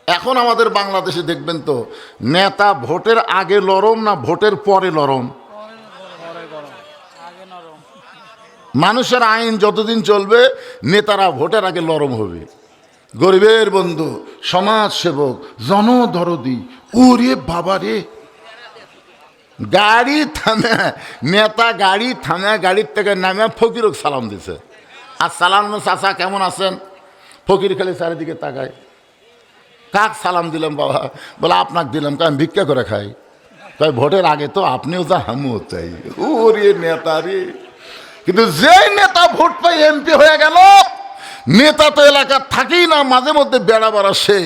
এখন আমাদের বাংলাদেশে দেখবেন তো, নেতা ভোটের আগে লরম না ভোটের পরে লরম? মানুষের আইন যতদিন চলবে নেতারা ভোটের আগে লরম হবে। গরিবের বন্ধু, সমাজ সেবক, জনদরদি, ওরে বাবারে, গাড়ি থামে, নেতা গাড়ি থামে, গাড়ির থেকে নামে ফকিরক সালাম দিছে। আর সালাম, চাচা কেমন আছেন? ফকির খালি চারিদিকে তাকায়, কাক সালাম দিলাম বাবা? বলে আপনাকে দিলাম, আমি ভিক্ষা করে খাই। তাই ভোটের আগে তো আপনিও যা আমিও চাই। ওরে নেতা রে! কিন্তু যে নেতা ভোট পাই এমপি হয়ে গেল, নেতা তো এলাকা থাকেই না, মাঝে মধ্যে বেড়াবার আসে,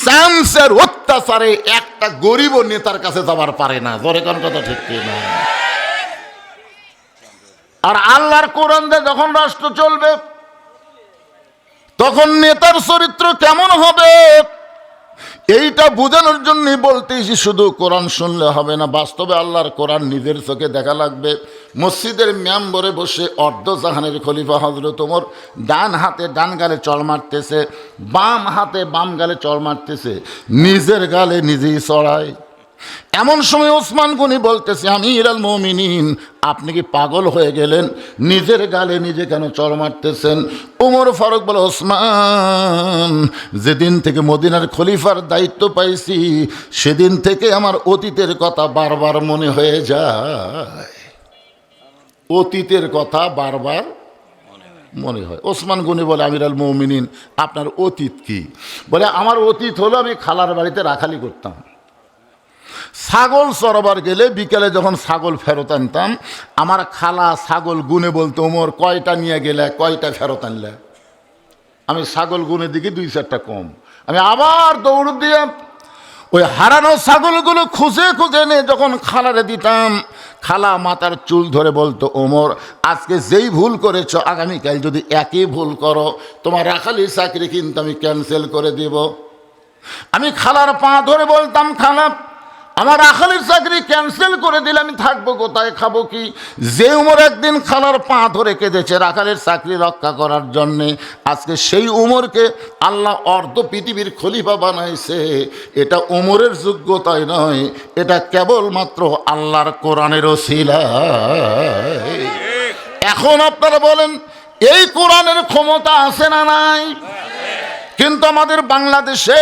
চান্সের অত্যাচারে একটা গরিব নেতার কাছে যাবার পারে না। ধরে কোন কথা ঠিক না? আর আল্লাহর কোরআন দিয়ে যখন রাষ্ট্র চলবে, তখন নেতার চরিত্র কেমন হবে এইটা বোঝানোর জন্যই বলতেছি, শুধু কোরআন শুনলে হবে না, বাস্তবে আল্লাহর কোরআন নিজের চোখে দেখা লাগবে। মসজিদের মেম্বরে বসে অর্ধজাহানের খলিফা হযরত ওমর ডান হাতে ডান গালে চড় মারতেছে, বাম হাতে বাম গালে চড় মারতেছে, নিজের গালে নিজেই চড়ায়। এমন সময় ওসমান গনি বলতেছে, আমিরুল মুমিনিন, আপনি কি পাগল হয়ে গেলেন? নিজের গালে নিজে কেন চড় মারতেছেন? ওমর ফারুক বলে, ওসমান, যেদিন থেকে মদিনার খলিফার দায়িত্ব পাইছি সেদিন থেকে আমার অতীতের কথা বারবার মনে হয়ে যায়। অতীতের কথা বারবার মনে হয়। ওসমান গনি বলে, আমিরুল মুমিনিন, আপনার অতীত কি? বলে, আমার অতীত হলো আমি খালার বাড়িতে রাখালি করতাম। ছাগল চড়াবার গেলে বিকেলে যখন ছাগল ফেরত আনতাম, আমার খালা ছাগল গুনে বলতো, ওমর কয়টা নিয়ে গেলে, কয়টা ফেরত আনলে? আমি ছাগল গুনে দিকে 2-4টা কম। আমি আবার দৌড় দিয়ে ওই হারানো ছাগলগুলো খুঁজে খুঁজে এনে যখন খালারে দিতাম, খালা মাথার চুল ধরে বলতো, ওমর, আজকে যেই ভুল করেছ, আগামীকাল যদি একই ভুল করো, তোমার রাখালি চাকরি কিন্তু আমি ক্যান্সেল করে দিব। আমি খালার পা ধরে বলতাম, খালা, আমার রাখালের চাকরি ক্যান্সেল করে দিলে আমি থাকবো কোথায়, খাবো কি? যে উমর একদিন খালার পা ধরে কেঁদেছে রাখালের চাকরি রক্ষা করার জন্যে, আজকে সেই উমরকে আল্লাহ অর্ধ পৃথিবীর খলিফা বানাইছে। এটা উমরের যোগ্যতাই নয়, এটা কেবলমাত্র আল্লাহর কোরআনের ওসিলা। এখন আপনারা বলেন, এই কোরআনের ক্ষমতা আছে না নাই? কিন্তু আমাদের বাংলাদেশে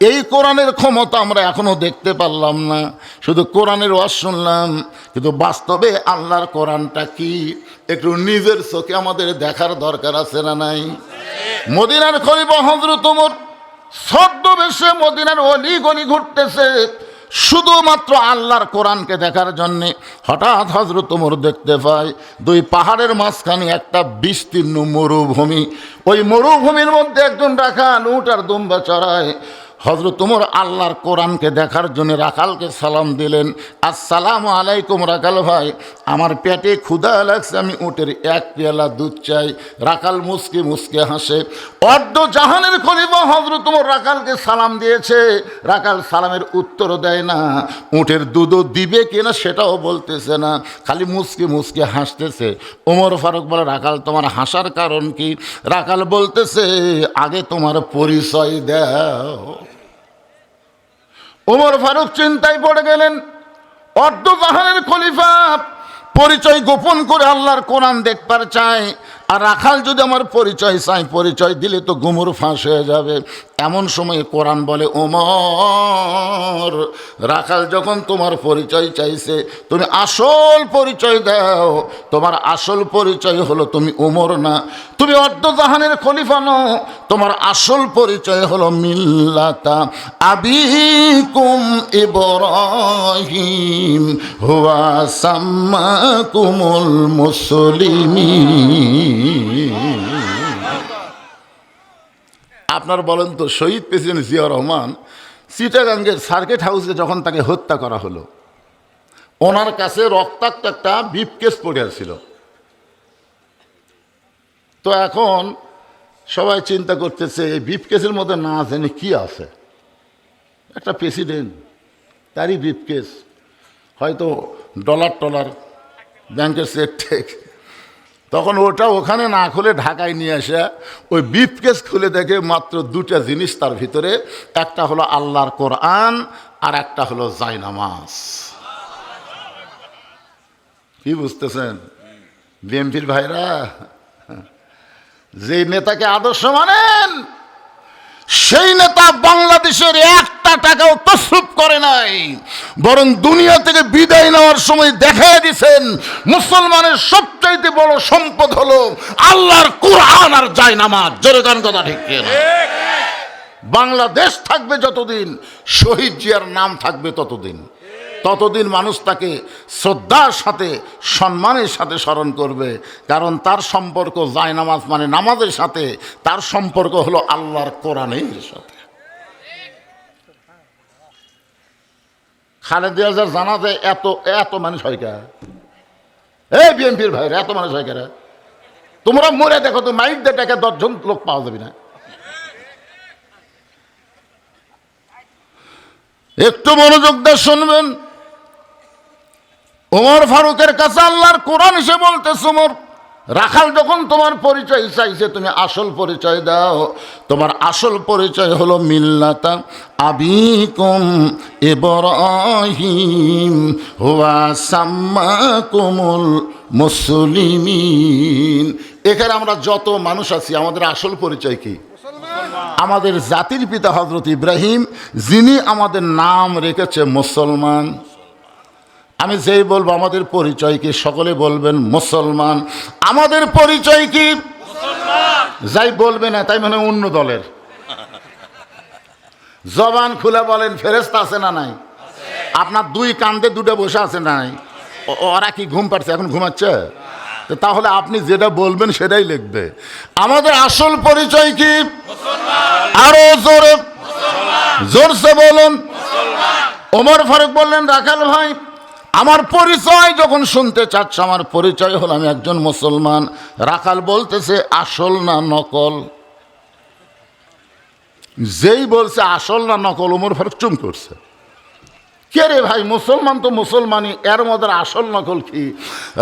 এই কোরআনের ক্ষমতা আমরা এখনো দেখতে পারলাম না। শুধু কোরআনের ওয়াজ শুনলাম, কিন্তু বাস্তবে আল্লাহর কোরআনটা কি একটু নিজের চোখে আমাদের দেখার দরকার আছে না নাই? মদিনার খলিফা হযরত ওমর ছদ্মবেশে মদিনার অলি গলি ঘুরতেছে শুধুমাত্র আল্লাহর কোরআনকে দেখার জন্যে। হঠাৎ হযরত ওমর দেখতে পায় দুই পাহাড়ের মাঝখানে একটা বিস্তীর্ণ মরুভূমি। ওই মরুভূমির মধ্যে একজন রাখাল উট আর দুম্বা চড়ায়। হযরত ওমর আল্লাহর কোরআনকে দেখার জন্য রাখালকে সালাম দিলেন, আসসালামু আলাইকুম রাখাল ভাই, আমার পেটে ক্ষুধা লাগছে, আমি উটের এক পেয়ালা দুধ চাই। রাখাল মুসকে মুসকে হাসে। অর্ধ জাহানের খলিফা হযরত ওমর রাখালকে সালাম দিয়েছে, রাখাল সালামের উত্তর দেয় না, উটের দুধও দিবে কিনা সেটাও বলতেছে না, খালি মুসকে মুসকে হাসতেছে। ওমর ফারুক বলে, রাখাল, তোমার হাসার কারণ কি? রাখাল বলতেছে, আগে তোমার পরিচয় দাও। ওমর ফারুক চিন্তায় পড়ে গেলেন। অর্ধ জাহানের খলিফা পরিচয় গোপন করে আল্লাহর কোরআন দেখবার চায়, আর রাখাল যদি আমার পরিচয় চাই, পরিচয় দিলে তো গুমর ফাঁস হয়ে যাবে। এমন সময় কোরআন বলে, ওমর, রাখাল যখন তোমার পরিচয় চাইছে, তুমি আসল পরিচয় দাও। তোমার আসল পরিচয় হলো তুমি ওমর না, তুমি অর্ধজাহানের খলিফা নও। তোমার আসল পরিচয় হলো মিল্লাতা আবিকুম ইব্রাহিম হুয়া সাম্মাকুমুল মুসলিমিন। আপনার বলেন তো, শহীদ প্রেসিডেন্ট জিয়া রহমান চিটাগাঙ্গের সার্কিট হাউসে যখন তাকে হত্যা করা হলো, ওনার কাছে রক্তাক্ত একটা ব্রিফকেস পড়ে ছিল। তো এখন সবাই চিন্তা করতেছে, এই ব্রিফকেসের মধ্যে না জানি কি আছে। একটা প্রেসিডেন্ট, তারই ব্রিফকেস, হয়তো ডলার টলার, ব্যাংকের চেক টেক। তখন ওটা ওখানে না খুলে ঢাকায় নিয়ে আসে ওই ব্রিফকেস খুলে দেখে মাত্র দুটা জিনিস তার ভিতরে, একটা হলো আল্লাহর কোরআন আর একটা হলো জায়নামাজ। কি বুঝতেছেন বিএনপির ভাইরা? যে নেতাকে আদর্শ মানেন সেই নেতা বাংলাদেশের একটা টাকাও তসরুপ করে নাই, বরং দুনিয়া থেকে বিদায় নেওয়ার সময় দেখাই দিয়েছেন মুসলমানের সবচাইতে বড় সম্পদ হলো আল্লাহর কোরআন আর জায়নামাজ। জোরে গান কথা ঠিক কিনা? বাংলাদেশ থাকবে যতদিন, শহীদ জিয়ার নাম থাকবে ততদিন, ততদিন মানুষ তাকে শ্রদ্ধার সাথে সম্মানের সাথে স্মরণ করবে, কারণ তার সম্পর্ক জায়নামাজ মানে নামাজের সাথে, তার সম্পর্ক হলো আল্লাহর কোরআনের সাথে। খালেদা জিয়ার জানাজে এত এত মানুষ হয় কে? এই বিএনপির ভাইরা এত মানুষ হয় কে? তোমরা মরে দেখো তো, মাইক দিয়ে টাকা 10 জন লোক পাওয়া যাবে না। একটু মনোযোগ দিয়ে শুনবেন। ওমর ফারুকের কাছে আল্লাহর কোরআন এসে বলতেছে, ওমর রাখাল যখন তোমার পরিচয় চাইছে তুমি আসল পরিচয় দাও। তোমার আসল পরিচয় হলো মিল্লাতা আবিকুম ইব্রাহিম হুয়া সাম্মাকুমুল মুসলিমিন। এখানে আমরা যত মানুষ আছি আমাদের আসল পরিচয় কি? আমাদের জাতির পিতা হযরত ইব্রাহিম, যিনি আমাদের নাম রেখেছে মুসলমান। আমি যেই বলবো আমাদের পরিচয় কি, সকলে বলবেন মুসলমান। আমাদের পরিচয় কি? যাই বলবে না তাই মানে অন্য দলের। জবান খুলে বলেন ফেরেশতা আছে না নাই? আপনার দুই কান্দে দুটো বসে আছে না নাই? ওরা কি ঘুম পাচ্ছে? এখন ঘুমাচ্ছে? তাহলে আপনি যেটা বলবেন সেটাই লিখবে। আমাদের আসল পরিচয় কি? আরো জোরে জোরসে বলুন। ওমর ফারুক বললেন, রাখাল ভাই আমার পরিচয় যখন শুনতে চাচ্ছ, আমার পরিচয় হলো আমি একজন মুসলমান। রাখাল বলতেছে আসল না নকল? যেই বলছে আসল না নকল, ওমর ফারুক চুপ করছে। কে রে ভাই, মুসলমান তো মুসলমানই, এর মধ্যে আসল নকল কি?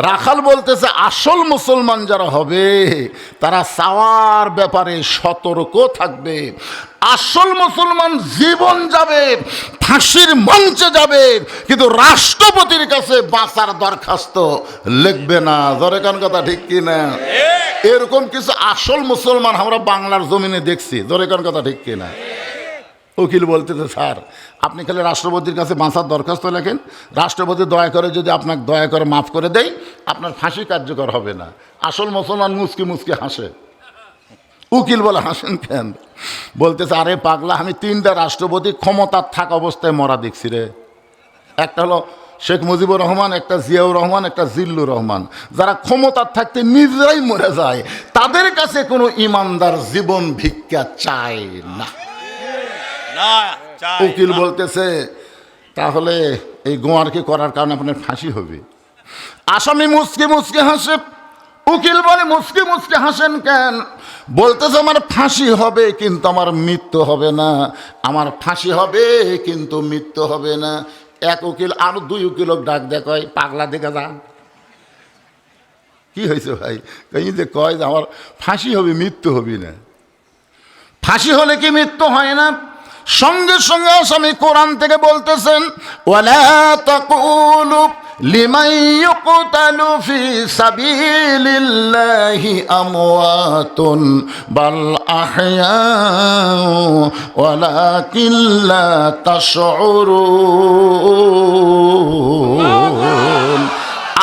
রাখাল বলতেছে আসল মুসলমান যারা হবে তারা চাওয়ার ব্যাপারে সতর্ক থাকবে। আসল মুসলমান জীবন যাবে, ফাঁসির মঞ্চে যাবে, কিন্তু রাষ্ট্রপতির কাছে বাঁচার দরখাস্ত লিখবে না। ধরে কান কথা ঠিক কি না? এরকম কিছু আসল মুসলমান আমরা বাংলার জমিনে দেখছি। ধরে কান কথা ঠিক কি না? উকিল বলতেছে, স্যার আপনি খালি রাষ্ট্রপতির কাছে বাঁচার দরখাস্ত লেখেন, রাষ্ট্রপতি দয়া করে যদি আপনাকে দয়া করে মাফ করে দেয় আপনার ফাঁসি কার্যকর হবে না। আসল মুসলমান মুচকি মুচকি হাসে। উকিল বলে, হাসেন কেন? বলতেছে, আরে পাগলা, আমি 3টা রাষ্ট্রপতি ক্ষমতার থাকা অবস্থায় মরা দেখছি রে। একটা হলো শেখ মুজিবুর রহমান, একটা জিয়াউর রহমান, একটা জিল্লুর রহমান, যারা ক্ষমতার থাকতে নিজেরাই মরে যায়। তাদের কাছে কোনো ইমানদার জীবন ভিক্ষা চায় না। উকিল বলতেছে, তাহলে এই গোয়ারকে করার কারণে আপনার ফাঁসি হবে। আসামি মুচকি মুচকি হাসে। উকিল বলে, মুচকি মুচকি হাসেন কেন? বলতেছে, আমার ফাঁসি হবে কিন্তু আমার মৃত্যু হবে না। আমার ফাঁসি হবে কিন্তু মৃত্যু হবে না। এক উকিল আরো 2 উকিলক ডাক দেয়, কয় পাগলা দেখে যা। কি হয়েছে ভাই? কই যে কয় যে আমার ফাঁসি হবে মৃত্যু হবে না। ফাঁসি হলে কি মৃত্যু হয় না? সঙ্গে সঙ্গে আসামি কোরআন থেকে বলতেছেন, ওয়ালা তাকুলু লিমান ইউকতালু ফি সাবিলিল্লাহি আমওয়াতুন বাল আহইয়াউ ওয়ালাকিন লা তাশউরুন।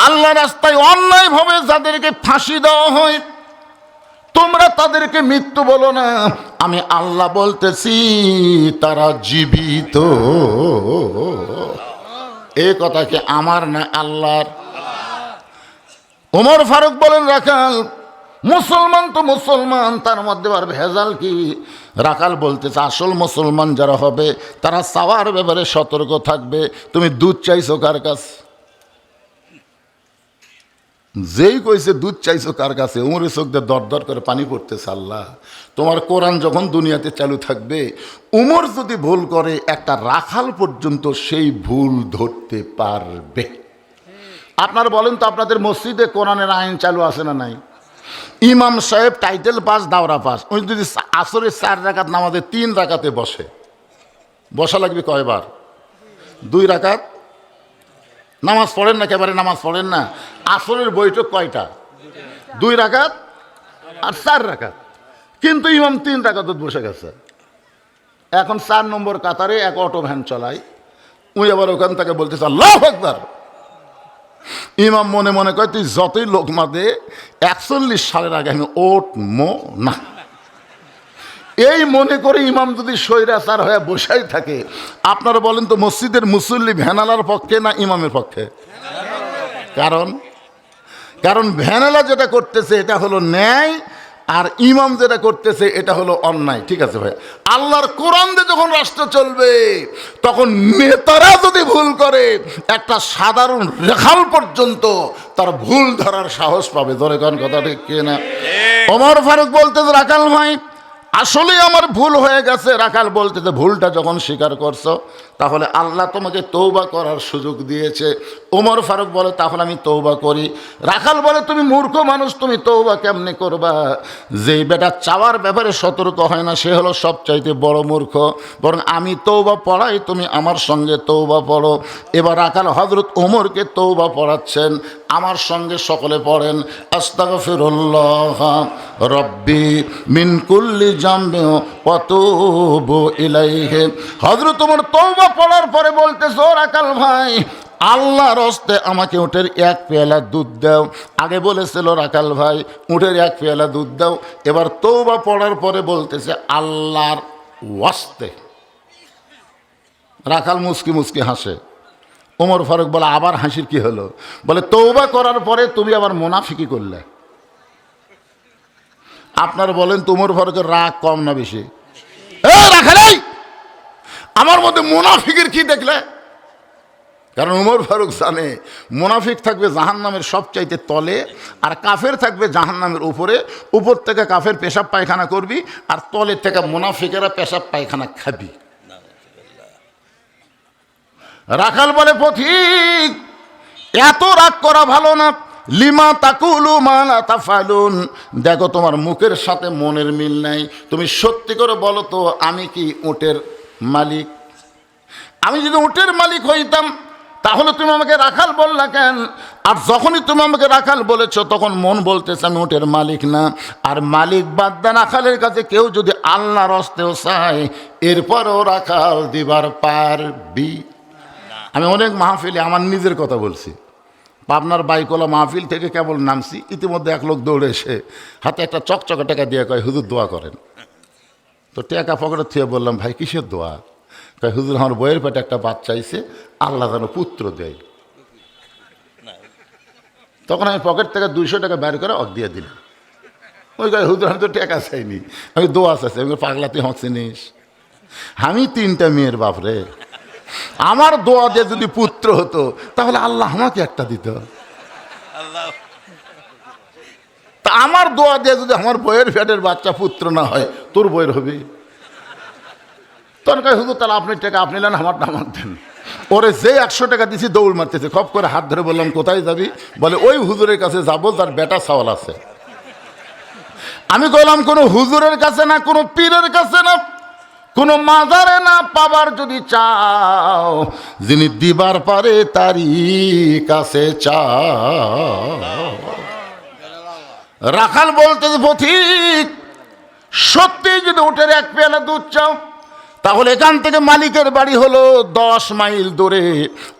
আল্লাহর রাস্তায় অন্যায়ভাবে যাদেরকে ফাঁসি দেওয়া হয় তোমরা তাদেরকে মৃত্যু বলো না, আমি আল্লাহ বলতেছি তারা জীবিত। এই কথা কি আমার না আল্লাহর? ওমর ফারুক বলেন, রাখাল মুসলমান তো মুসলমান, তার মধ্যে আর ভেজাল কি? রাখাল বলতেছে আসল মুসলমান যারা হবে তারা চাওয়ার ব্যাপারে সতর্ক থাকবে। তুমি দুধ চাইছো কার কাছে? যেই কইছে দুধ চাইছো কার কাছে, উমরের চোখ দিয়ে দর দর করে পানি পড়তেছে। আল্লাহ, তোমার কোরআন যখন দুনিয়াতে চালু থাকবে, উমর যদি ভুল করে একটা রাখাল পর্যন্ত সেই ভুল ধরতে পারবে। আপনারা বলেন তো, আপনাদের মসজিদে কোরআনের আইন চালু আছে না নাই? ইমাম সাহেব টাইটেল পাস, দাওরা পাস, উনি যদি আসরের 4 রাকাত নামাজে 3 রাকাতে বসা লাগবে কয়বার? 2 রাকাত। নামাজ পড়েন না, একেবারে নামাজ পড়েন না। আসরের বৈঠক কয়টা? 2 রাকাত আর 4 রাকাত। কিন্তু ইমাম 3 রাকাত বসে গেছে। এখন 4 নম্বর কাতারে এক অটো ভ্যান চলাই, উনি আবার ওখান থেকে বলতেছে আল্লাহু আকবার। ইমাম মনে মনে কয় তুই যতই লোকমা দে, 41 সালের আগে আমি ওঠমো না। এই মনে করে ইমাম যদি স্বৈরাচার হয়ে বসাই থাকে, আপনারা বলেন তো মসজিদের মুসল্লি ভ্যানালার পক্ষে না ইমামের পক্ষে? কারণ ভ্যানালা যেটা করতেছে এটা হলো ন্যায়, আর ইমাম যেটা করতেছে এটা হলো অন্যায়। ঠিক আছে ভাই, আল্লাহর কোরআন দিয়ে যখন রাষ্ট্র চলবে, তখন নেতারা যদি ভুল করে, একটা সাধারণ রেখাল পর্যন্ত তার ভুল ধরার সাহস পাবে। ধরে কোন কথা ঠিক কিনা? ওমর ফারুক বলতেছে রাখাল ভাই আসলে আমার ভুল হয়ে গেছে। রাখাল বলতেছে ভুলটা যখন স্বীকার করছো, তাহলে আল্লাহ তোমাকে তৌবা করার সুযোগ দিয়েছে। ওমর ফারুক বলে তাহলে আমি তৌবা করি। রাখাল বলে তুমি মূর্খ মানুষ, তুমি তৌবা কেমনে করবা? যেই বেটা চাওয়ার ব্যাপারে সতর্ক হয় না, সে হলো সবচাইতে বড় মূর্খ। বরং আমি তৌবা পড়াই, তুমি আমার সঙ্গে তৌবা পড়ো। এবার রাখাল হযরত ওমরকে তৌবা পড়াচ্ছেন। আমার সঙ্গে সকলে পড়েন, আস্তাগফিরুল্লাহ রব্বি মিন কুল্লি জামবি ওয়া তুবু ইলাইহি। হযরত ওমর তওবা পড়ার পরে বলতেছে ও রাখাল ভাই, আল্লাহর হস্তে আমাকে উটের 1 পেয়ালা দুধ দাও। আগে বলেছিল রাখাল ভাই উটের 1 পেয়ালা দুধ দাও। এবার তওবা পড়ার পরে বলতেছে আল্লাহর ওয়াস্তে। রাখাল মুস্কি মুস্কি হাসে। ওমর ফারুক বলে আবার হাসির কি হলো? বলে তওবা করার পরে তুমি আবার মুনাফিকি করলে। আপনারা বলেন তো ওমর ফারুকের রাগ কম না বেশি? রাখাল আমার মধ্যে মুনাফিকের কি দেখলে? কারণ ওমর ফারুক জানে মুনাফিক থাকবে জাহান্নামের সবচাইতে তলে, আর কাফের থাকবে জাহান্নামের উপরে। উপর থেকে কাফের পেশাব পায়খানা করবি, আর তলের থেকে মুনাফিকেরা পেশাব পায়খানা খাবি। রাখাল বলে পথিক এত রাগ করা ভালো না। লিমা তাকুলু মা লা তাফালুন। দেখো তোমার মুখের সাথে মনের মিল নাই। তুমি সত্যি করে বলো তো আমি কি উটের মালিক? আমি যদি উটের মালিক হইতাম তাহলে তুমি আমাকে রাখাল বললা কেন? আর যখনই তুমি আমাকে রাখাল বলেছ তখন মন বলতেছে আমি উটের মালিক না। আর মালিক বাদ দেন, রাখালের কাছে কেউ যদি আল্লাহর হস্তেও চায় এরপরও রাখাল দিবার পারবি। আমি অনেক মাহফিলে আমার নিজের কথা বলছি। পাবনার বাইকলা মাহফিল থেকে কেবল নামছি, ইতিমধ্যে এক লোক দৌড়ে এসে হাতে একটা চকচকে টাকা দিয়ে কয় হুজুর দোয়া করেন। তো টাকা পকেটে থুয়ে বললাম ভাই কিসের দোয়া? কয় হুজুর আমার বইয়ের পেটে একটা বাচ্চা আইছে, আল্লাহ যেন পুত্র দেয়। তখন আমি পকেট থেকে 200 টাকা বের করে দিয়ে দিলাম। ওই কয় হুজুর আমি তো টাকা চাইনি, আমি দোয়া চাইছি। আমি পাগলা তুই হাসিনিস? আমি 3টা মেয়ের বাপরে, আমার দোয়া দিয়ে যদি পুত্র হতো তাহলে আল্লাহ আমাকে একটা দিত। তা আমার দোয়া দিয়ে যদি আমার বইয়ের পেটের বাচ্চা পুত্র না হয়, তোর বইয়ের হবে? তখন কয় হুজুর তাহলে আপনি টাকা আপনি নেন, আমারটা আমার দেন। ওরে যে 100 টাকা দিছি দৌড় মারতেছে। খপ করে হাত ধরে বললাম কোথায় যাবি? বলে ওই হুজুরের কাছে যাবো তার বেটা সওয়াল আছে। আমি বললাম কোনো হুজুরের কাছে না, কোনো পীরের কাছে না, কোনো মাজারে না, পাবার যদি চাও যিনি দিবার পারে তারই কাছে চাও। রাখাল বলতে পথিক সত্যি যদি উটের 1 পেয়ালা দুধ চাও তাহলে এখান থেকে মালিকের বাড়ি হলো 10 মাইল দূরে।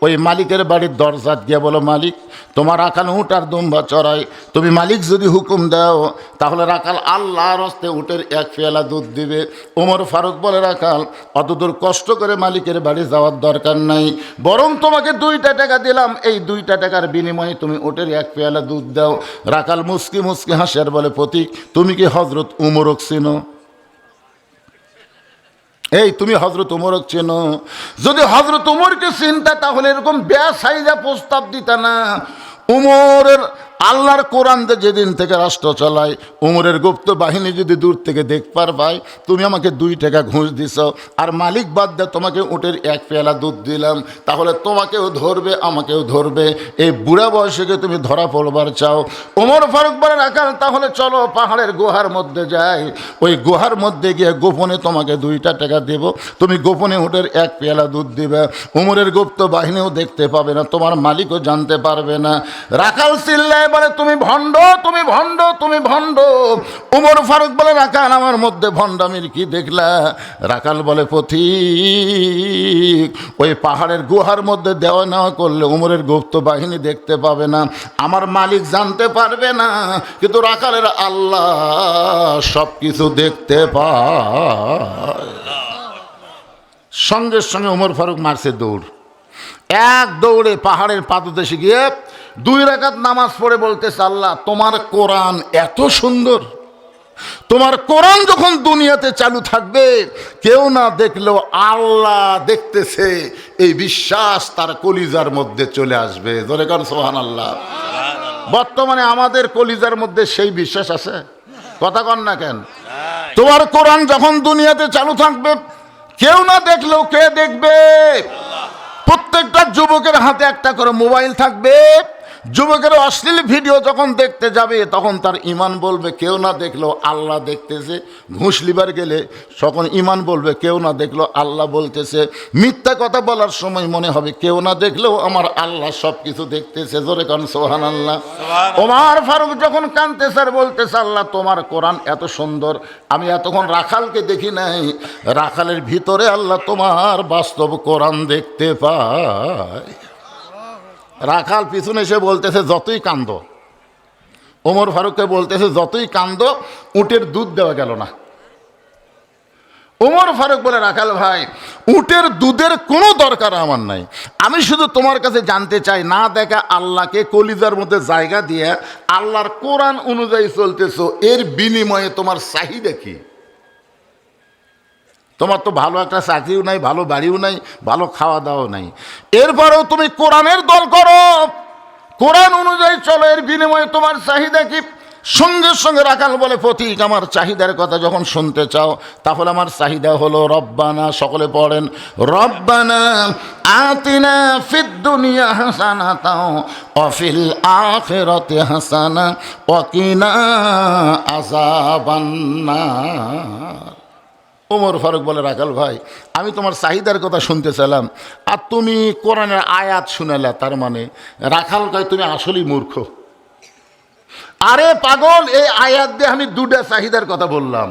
ওই মালিকের বাড়ির দরজা গিয়ে বলো মালিক তোমার রাখাল উট আর দুম্বা চড়াই। তুমি মালিক যদি হুকুম দাও তাহলে রাখাল আল্লাহর হস্তে উটের 1 পেয়ালা দুধ দিবে। ওমর ফারুক বলে রাখাল অতদূর কষ্ট করে মালিকের বাড়ি যাওয়ার দরকার নাই, বরং তোমাকে 2টা টাকা দিলাম, এই 2টা টাকার বিনিময়ে তুমি উটের 1 পেয়ালা দুধ দাও। রাখাল মুস্কি মুস্কি হাসে আর বলে পথিক তুমি কি হযরত উমরক চিনো? এই তুমি হযরত উমরক চেনো? যদি হযরত উমরকে চিনতা তাহলে এরকম বেসাইজা প্রস্তাব দিতা না। উমরের আল্লাহর কোরআন দিয়ে যেদিন থেকে রাষ্ট্র চালায়, উমরের গুপ্ত বাহিনী যদি দূর থেকে দেখবার পায় তুমি আমাকে 2 টাকা ঘুষ দিছ, আর মালিক বাদ দিয়ে তোমাকে উটের 1 পেয়ালা দুধ দিলাম, তাহলে তোমাকেও ধরবে আমাকেও ধরবে। এই বুড়া বয়সে তুমি ধরা পড়বার চাও? ওমর ফারুক বলে, রাখাল তাহলে চলো পাহাড়ের গুহার মধ্যে যাই, ওই গুহার মধ্যে গিয়ে গোপনে তোমাকে 2টা টাকা দেব, তুমি গোপনে উটের 1 পেয়ালা দুধ দিবে, উমরের গুপ্ত বাহিনীও দেখতে পাবে না, তোমার মালিকও জানতে পারবে না। রাখাল চিল্লায় বলে, তুমি ভণ্ড, তুমি ভণ্ড, তুমি ভণ্ড। উমর ফারুক বলে, রাখাল আমার মধ্যে ভণ্ডামির কি দেখলা? রাখাল বলে, পথিক, ওই পাহাড়ের গুহার মধ্যে দেওয়া নেওয়া করলে উমরের গুপ্ত বাহিনী দেখতে পাবে না, আমার মালিক জানতে পারবে না, কিন্তু রাখালের আল্লাহ সব কিছু দেখতে পায়। সঙ্গে সঙ্গে উমর ফারুক মারছে দৌড়, এক দৌড়ে পাহাড়ের পাদদেশে গিয়ে 2 রাকাত নামাজ পড়ে বলতেছে, আল্লাহ তোমার কোরআন এত সুন্দর, তোমার কোরআন যখন দুনিয়াতে চালু থাকবে কেউ না দেখলেও আল্লাহ দেখতেছে, এই বিশ্বাস তার কলিজার মধ্যে চলে আসবে। জোরে কান সুবহানাল্লাহ। বর্তমানে আমাদের কলিজার মধ্যে সেই বিশ্বাস আছে? কথা কন না কেন? তোমার কোরআন যখন দুনিয়াতে চালু থাকবে কেউ না দেখলেও কে দেখবে? প্রত্যেকটা যুবকের হাতে একটা করে মোবাইল থাকবে, যুবকের অশ্লীল ভিডিও যখন দেখতে যাবে তখন তার ইমান বলবে কেউ না দেখলেও আল্লাহ দেখতেছে। ঘুষ লিবার গেলে তখন ইমান বলবে কেউ না দেখলেও আল্লাহ বলতেছে। মিথ্যা কথা বলার সময় মনে হবে কেউ না দেখলেও আমার আল্লাহ সব কিছু দেখতেছে। জোরে কান সুবহানাল্লাহ। ওমর ফারুক যখন কাঁদতেছে আর বলতেছে, আল্লাহ তোমার কোরআন এত সুন্দর, আমি এতক্ষণ রাখালকে দেখি নাই, রাখালের ভিতরে আল্লাহ তোমার বাস্তব কোরআন দেখতে পায়। রাখাল পিছনে এসে বলতেছে, যতই কান্দ, ওমর ফারুককে বলতেছে যতই কান্দ, উটের দুধ দেওয়া গেল না। ওমর ফারুক বলে, রাখাল ভাই উটের দুধের কোনো দরকার আমার নাই, আমি শুধু তোমার কাছে জানতে চাই, না দেখা আল্লাহকে কলিজার মধ্যে জায়গা দিয়ে আল্লাহর কোরআন অনুযায়ী চলতেছো, এর বিনিময়ে তোমার চাহিদা কি? তোমার তো ভালো একটা চাকরিও নাই, ভালো বাড়িও নাই, ভালো খাওয়া দাওয়াও নাই, এরপরেও তুমি কোরআনের দল করো, কোরআন অনুযায়ী চলো, এর বিনিময়ে তোমার চাহিদা কি? সঙ্গে সঙ্গে রাখাল বলে, পথিক আমার চাহিদার কথা যখন শুনতে চাও তাহলে আমার চাহিদা হলো রব্বানা, সকলে পড়েন, রব্বানা আতিনা ফিদ দুনিয়া হাসানাতাও ওয়া ফিল আখিরাতি হাসানা ওয়া কিনা আযাবান্নার। ওমর ফারুক বলে, রাখাল ভাই আমি তোমার চাহিদার কথা শুনতে চাইলাম আর তুমি কোরআনের আয়াত শুনালা, তার মানে? রাখাল কয়, তুমি আসলেই মূর্খ। আরে পাগল, এই আয়াত দিয়ে আমি 2টা চাহিদার কথা বললাম।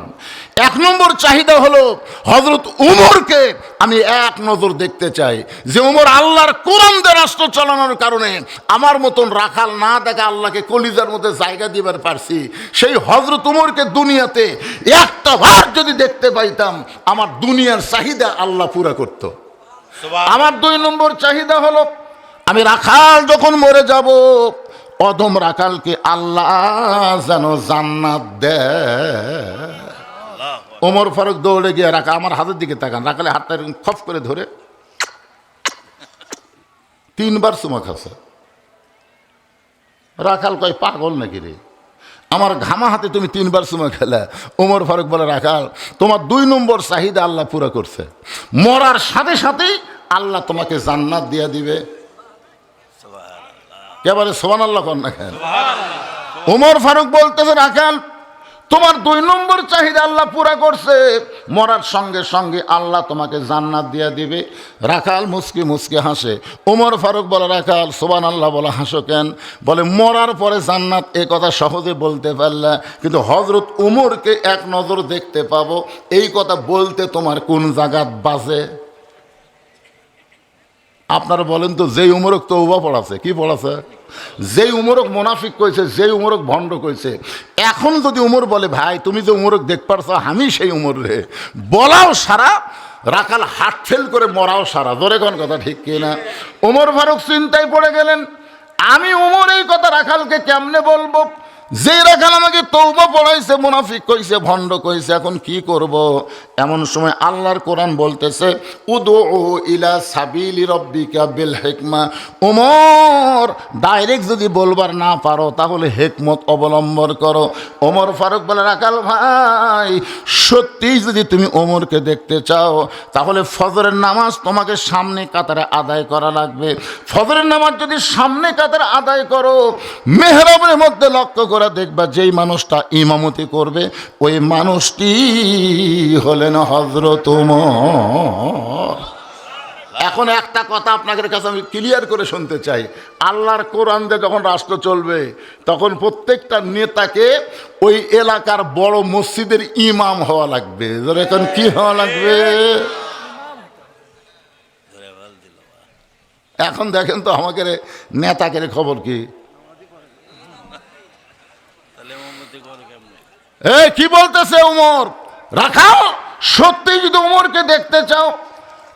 1 নম্বর চাহিদা হলো হযরত উমরকে আমি এক নজর দেখতে চাই, যে উমর আল্লাহর কোরআন দিয়ে রাষ্ট্র চালানোর কারণে আমার মতন রাখাল না দেখা আল্লাহকে কলিজার মধ্যে জায়গা দিবার পারছি, সেই হযরত উমরকে দুনিয়াতে একটা বার যদি দেখতে পাইতাম আমার দুনিয়ার চাহিদা আল্লাহ পুরা করত। আমার 2 নম্বর চাহিদা হলো আমি রাখাল যখন মরে যাব অদম রাখালকে আল্লাহ যেন জান্নাত দেয়। ওমর ফারুক দৌড়ে গিয়ে, রাখা আমার হাতের দিকে তাকান, রাখালে হাতটা এরকম খপ করে ধরে 3 বার চুমা খাচ্ছে। রাখাল কয়, পাগল নাকি রে, আমার ঘামা হাতে তুমি 3 বার চুমা খেলা? ওমর ফারুক বলে, রাখাল তোমার 2 নম্বর চাহিদা আল্লাহ পুরা করছে, মরার সাথে সাথেই আল্লাহ তোমাকে জান্নাত দিয়া দিবে। এবারে সুবহানাল্লাহ কর না কেন? ওমর ফারুক বলতেছে, রাখাল তোমার 2 নম্বর চাহিদা আল্লাহ পুরা করছে, মরার সঙ্গে সঙ্গে আল্লাহ তোমাকে জান্নাত দিয়া দিবে। রাখাল মুচকি মুচকি হাসে। ওমর ফারুক বলে, রাখাল সুবহানাল্লাহ বলে হাসো কেন? বলে, মরার পরে জান্নাত এ কথা সহজে বলতে পারলা, কিন্তু হযরত উমরকে এক নজর দেখতে পাবো এই কথা বলতে তোমার কোন জায়গা বাজে? আপনারা বলেন তো, যেই উমরক তওবা পড়াছে, কি পড়াছে? যেই উমরক মুনাফিক কইছে, যেই উমরক ভণ্ড কইছে, এখন যদি উমর বলে, ভাই তুমি যে উমরক দেখ পারছো আমি সেই উমর রে, বলাও সারা, রাখাল হাট ফেল করে মরাও সারা। ধরে কোন কথা ঠিক কিনা? ওমর ফারুক চিন্তায় পড়ে গেলেন, আমি উমর এই কথা রাখালকে কেমনে বলবো? যে রাখাল আমাকে তওবা পড়াইছে, মুনাফিক কইছে, ভণ্ড কইছে, এখন কি করব? এমন সময় আল্লাহর কোরআন বলতেছে, উদউ ইলা সাবিলি রব্বিকা বিল হিকমা। ওমর, ডাইরেক্ট যদি বলবার না পারো তাহলে হিকমত অবলম্বন করো। ওমর ফারুক বলে, রাখাল ভাই, সত্যিই যদি তুমি ওমরকে দেখতে চাও তাহলে ফজরের নামাজ তোমাকে সামনে কাতারে আদায় করা লাগবে। ফজরের নামাজ যদি সামনে কাতারে আদায় করো, মেহরাবের মধ্যে লক্ষ্য করে দেখবা যেই মানুষটা ইমামতি করবে ওই মানুষটি হলেন হযরত ওমর। এখন একটা কথা আপনাদের কাছে আমি ক্লিয়ার করে শুনতে চাই, আল্লাহর কোরআন দিয়ে যখন রাষ্ট্র চলবে তখন প্রত্যেকটা নেতাকে ওই এলাকার বড় মসজিদের ইমাম হওয়া লাগবে। এখন কি হওয়া লাগবে? এখন দেখেন তো আমাকে নেতাকে খবর কি? কি বলতেছে ওমর? রাখাও, সত্যি যদি ওমরকে দেখতে চাও